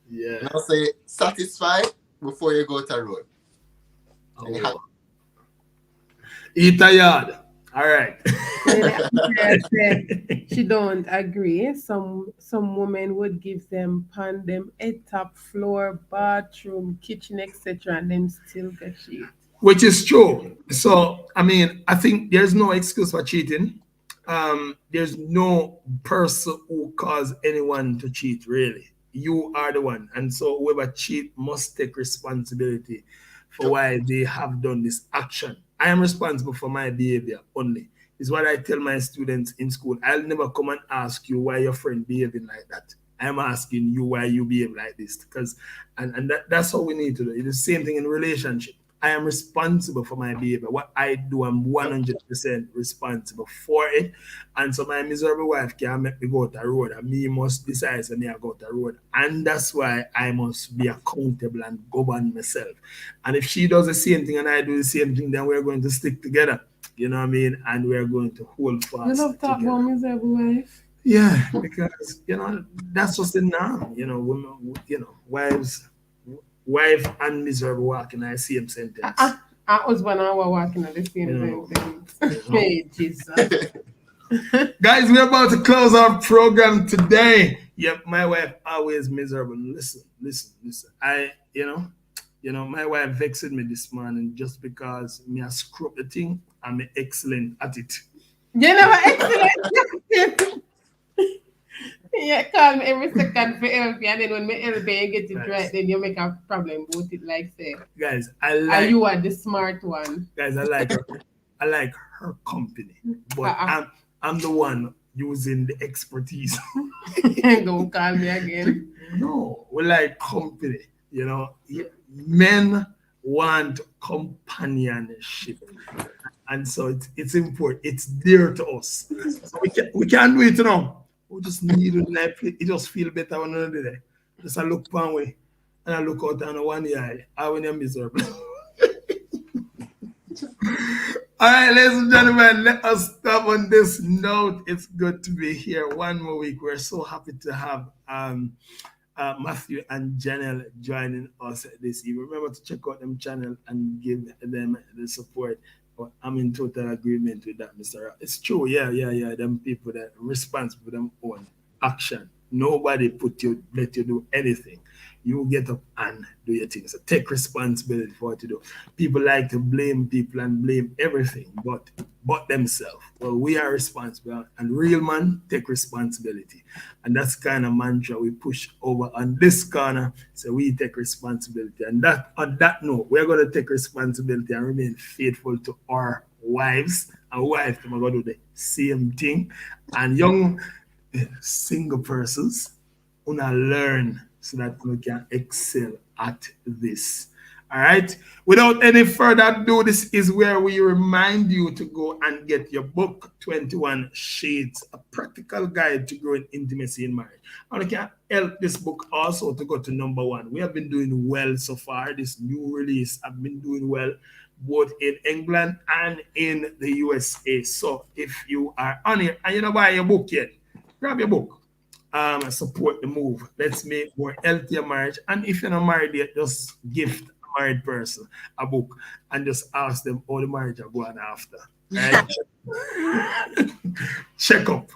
S1: Yeah.
S7: And I'll say satisfied before you go to the road. And you have-
S1: Eat a yard. All right.
S2: Andrea said she don't agree. Some women would give them pan them head top, floor, bathroom, kitchen, etc., and them still get cheat.
S1: Which is true. So, I mean, I think there's no excuse for cheating. There's no person who caused anyone to cheat, really. You are the one. And so, whoever cheat must take responsibility for why they have done this action. I am responsible for my behavior only. Is what I tell my students in school. I'll never come and ask you why your friend behaving like that. I'm asking you why you behave like this. Because that's how we need to do it. It's the same thing in relationship. I am responsible for my behavior. What I do, I'm 100% responsible for it. And so my miserable wife can't make me go to the road. And me must decide to me I go to the road. And that's why I must be accountable and govern myself. And if she does the same thing and I do the same thing, then we're going to stick together. You know what I mean? And we're going to hold fast.
S2: You love talk
S1: together.
S2: about miserable wife.
S1: Yeah, because that's just the norm. Women, wife and miserable walk in the same sentence.
S2: Our husband and I were walking at the same time. Hey, Jesus.
S1: Guys, we're about to close our program today. Yep, my wife always miserable. Listen. My wife vexed me this morning just because me I scrub the thing. I'm excellent at it.
S2: You never excellent. call me every second for help you, and then when me help you, you get it right, then you make a problem about it, like say.
S1: Guys,
S2: Are you are the smart one?
S1: guys, I like her company, but
S2: Uh-uh.
S1: I'm the one using the expertise.
S2: Don't call me again.
S1: No, we like company. You know, men want companionship, and so it's important. It's dear to us. So we can't do it now. We just need it. Like it just feel better when another day. Just I look one way and I look out on one eye. I when you're miserable. All right, ladies and gentlemen, let us stop on this note. It's good to be here one more week. We're so happy to have Matthew and Janelle joining us this evening. Remember to check out them channel and give them the support. But I'm in total agreement with that, Mr. Rock. It's true, yeah. Them people that responsible for them own action. Nobody let you do anything. You get up and do your thing. So take responsibility for what you do. People like to blame people and blame everything, but themselves. Well, we are responsible, and real man take responsibility, and that's kind of mantra we push over on this corner. So we take responsibility, and that on that note, we're gonna take responsibility and remain faithful to our wives. Our wives are gonna do the same thing, and young single persons wanna learn so that we can excel at this. All right. Without any further ado, this is where we remind you to go and get your book, 21 Shades, a practical guide to growing intimacy in marriage. And we can help this book also to go to #1. We have been doing well so far. This new release have been doing well both in England and in the USA. So if you are on it and you don't buy your book yet, grab your book. Support the move. Let's make more healthier marriage. And if you're not married yet, just gift a married person a book and just ask them how the marriage are going after. Right? check up.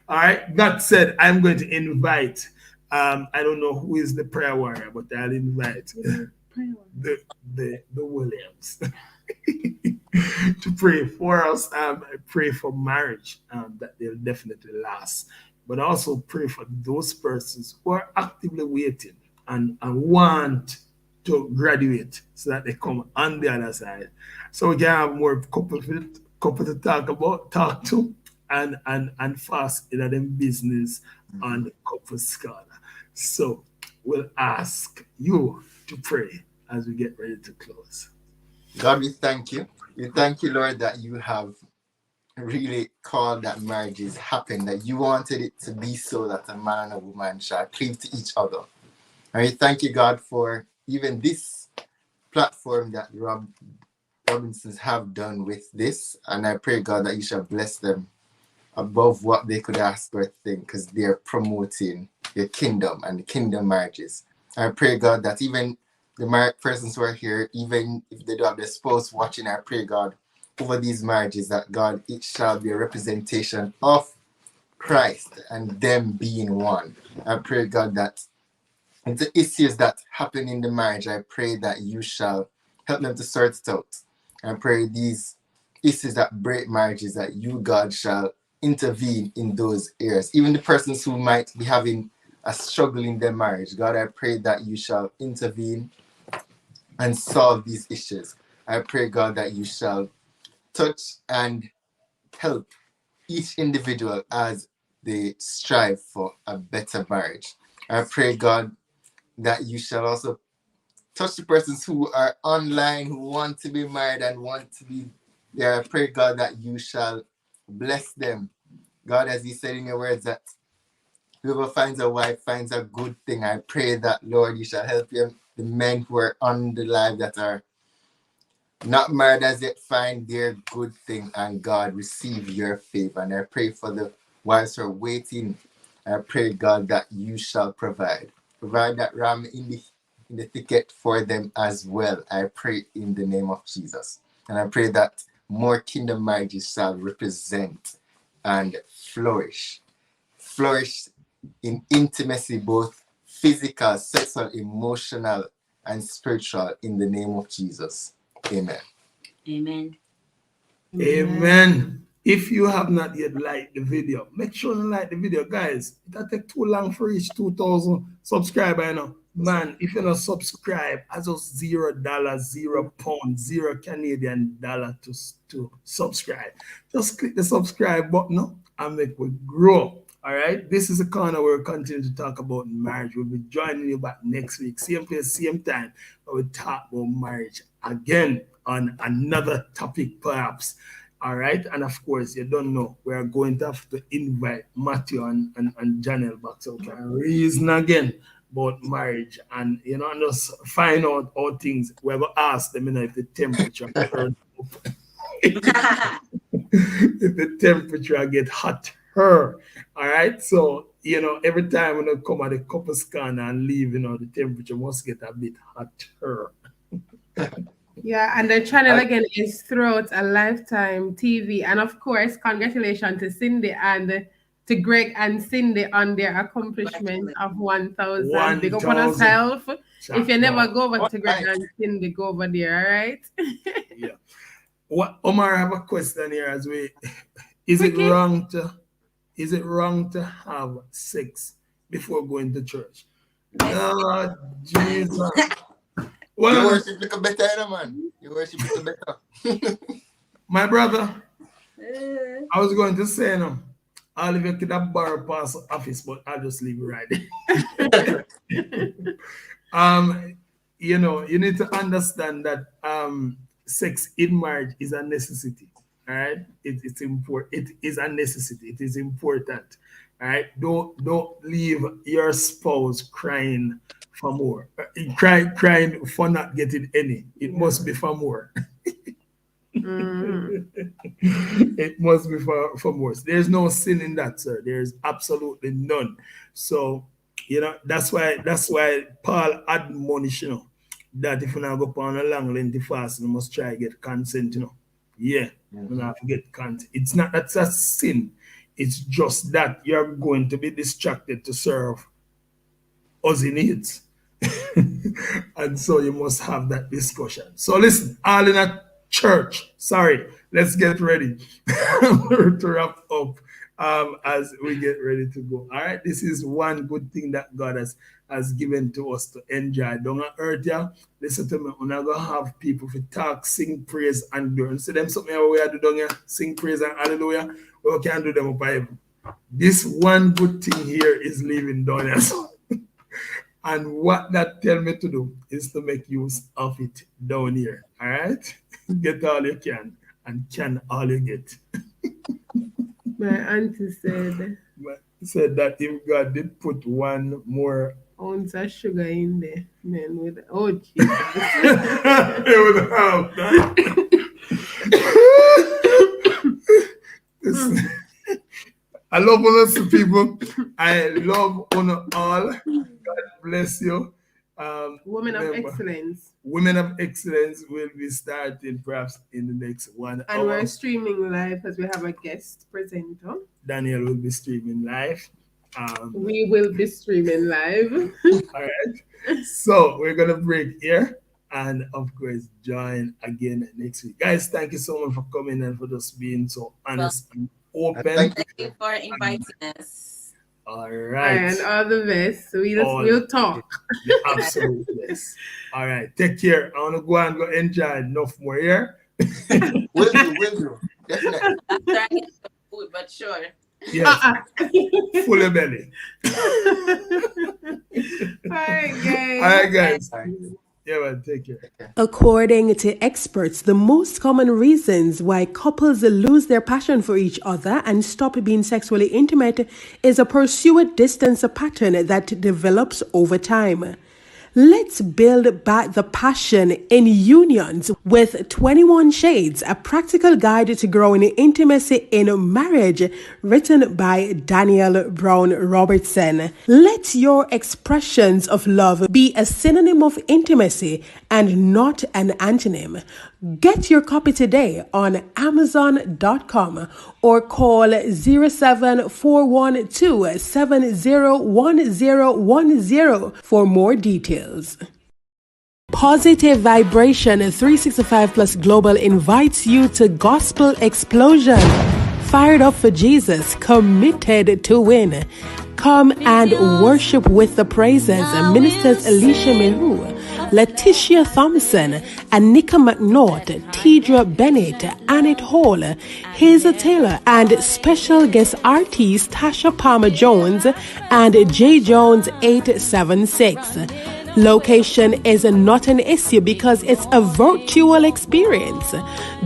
S1: All right. That said, I'm going to invite. I don't know who is the prayer warrior, but I'll invite the Williams to pray for us. Pray for marriage that they'll definitely last. But also pray for those persons who are actively waiting and want to graduate so that they come on the other side. So we can have more couple to talk to and fast in them business on the couple scholar. So we'll ask you to pray as we get ready to close.
S7: God, we thank you. We thank you, Lord, that you have really called that marriages happen, that you wanted it to be so that a man and a woman shall cleave to each other. And we thank you, God, for even this platform that Robinsons have done with this. And I pray, God, that you shall bless them above what they could ask or think, because they're promoting your kingdom and the kingdom marriages. I pray, God, that even the married persons who are here, even if they don't have their spouse watching, I pray, God, over these marriages, that God, it shall be a representation of Christ and them being one. I pray, God, that the issues that happen in the marriage, I pray that you shall help them to sort it out. I pray these issues that break marriages, that you, God, shall intervene in those areas. Even the persons who might be having a struggle in their marriage, God, I pray that you shall intervene and solve these issues. I pray, God, that you shall touch and help each individual as they strive for a better marriage. I pray, God, that you shall also touch the persons who are online, who want to be married and want to be there. I pray, God, that you shall bless them. God, as you said in your words, that whoever finds a wife finds a good thing. I pray that, Lord, you shall help them, the men who are on the live that are not married as yet, find their good thing, and God, receive your favor. And I pray for the wives who are waiting. I pray, God, that you shall provide that ram in the thicket for them as well. I pray in the name of Jesus. And I pray that more kingdom marriages shall represent and flourish in intimacy, both physical, sexual, emotional, and spiritual, in the name of Jesus. Amen.
S8: Amen.
S1: Amen. If you have not yet liked the video, make sure you like the video, guys. It'll take too long for each 2,000 subscribers, you know. Man, if you don't subscribe, as just $0, £0, $0 to subscribe. Just click the subscribe button and make we grow. All right. This is a corner where we continue to talk about marriage. We'll be joining you back next week, same place, same time. But we'll talk about marriage again on another topic, perhaps. All right. And of course, you don't know, we're going to have to invite Matthew and Janelle back so we can reason again about marriage and, you know, and just find out all things. We're going to ask them, you know, if the temperature turns up. If the temperature get hotter. All right. So, you know, every time when I come at the couple scanner and leave, you know, the temperature must get a bit hotter.
S2: Yeah, and the channel again is Throughout a Lifetime TV. And of course, congratulations to Cindy and to Greg and Cindy on their accomplishment of 1,000. Big up on yourself. If you never go over to Greg and Cindy, go over there, all right?
S1: Yeah. What Omar, I have a question here as we is it wrong to have sex before going to church? Oh, Jesus.
S7: Well, you worship little better, man. You worship little better.
S1: My brother, I was going to say I'll leave you could have borrow pass office, but I'll just leave it right there. You know, you need to understand that sex in marriage is a necessity. All right, it's important. It is a necessity. It is important. All right, don't leave your spouse crying for more. Crying for not getting any. It must be for more. It must be for more. There's no sin in that, sir. There's absolutely none. So, you know, that's why Paul admonished, you know, that if you not go on a long lengthy fast, you must try to get consent, you know. Yeah, you have to get consent. It's not that's a sin. It's just that you're going to be distracted to serve us needs. And so you must have that discussion. So listen, all in a church. Sorry, let's get ready to wrap up as we get ready to go. All right, this is one good thing that God has given to us to enjoy. Don't hurt ya. Listen to me. We're not gonna have people to talk, sing praise, and do. See them something we are doing here, sing praise and hallelujah. We can't do them up heaven. This one good thing here is living down here. And what that tell me to do is to make use of it down here. All right? Get all you can and can all you get.
S2: My auntie
S1: said that if God did put one more
S2: ounce of sugar in there, man, with Jesus.
S1: They would have that. I love all those people. I love honor all. God bless you.
S2: Women of Excellence.
S1: Women of Excellence will be starting perhaps in the next 1 hour.
S2: And we're streaming live because we have a guest presenter.
S1: Daniel will be streaming live.
S2: We will be streaming live.
S1: All right. So we're going to break here and, of course, join again next week. Guys, thank you so much for coming and for just being so honest and open.
S8: Thank you for inviting us.
S1: All right.
S2: And all the best. We'll talk.
S1: The absolute best. All right. Take care. I want to go and go enjoy enough more here.
S7: Will do. Definitely.
S8: I'm trying to get some food, but sure.
S1: Yes. Full of belly.
S2: All right,
S1: guys. Yeah, man, take care.
S4: According to experts, the most common reasons why couples lose their passion for each other and stop being sexually intimate is a pursuit distance pattern that develops over time. Let's build back the passion in unions with 21 Shades, a practical guide to growing intimacy in marriage, written by Daniel Brown Robertson. Let your expressions of love be a synonym of intimacy and not an antonym. Get your copy today on Amazon.com or call 07412701010 for more details. Positive Vibration 365 Plus Global invites you to Gospel Explosion, fired up for Jesus, committed to win. Come and worship with the praises. Ministers Alicia Melou, Letitia Thompson, Anika McNaught, Tidra Bennett, Annette Hall, Hazel Taylor, and special guest artist Tasha Palmer Jones and J Jones 876. Location is not an issue because it's a virtual experience.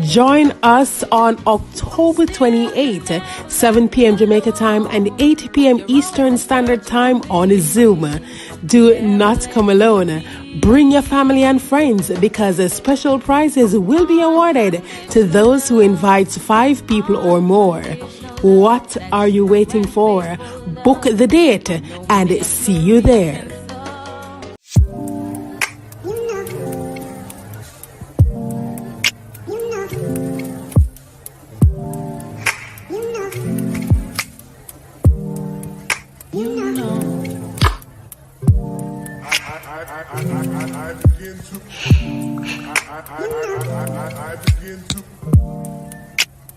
S4: Join us on October 28th, 7 p.m. Jamaica time and 8 p.m. Eastern Standard Time on Zoom. Do not come alone. Bring your family and friends because special prizes will be awarded to those who invite 5 people or more. What are you waiting for? Book the date and see you there.
S3: I begin to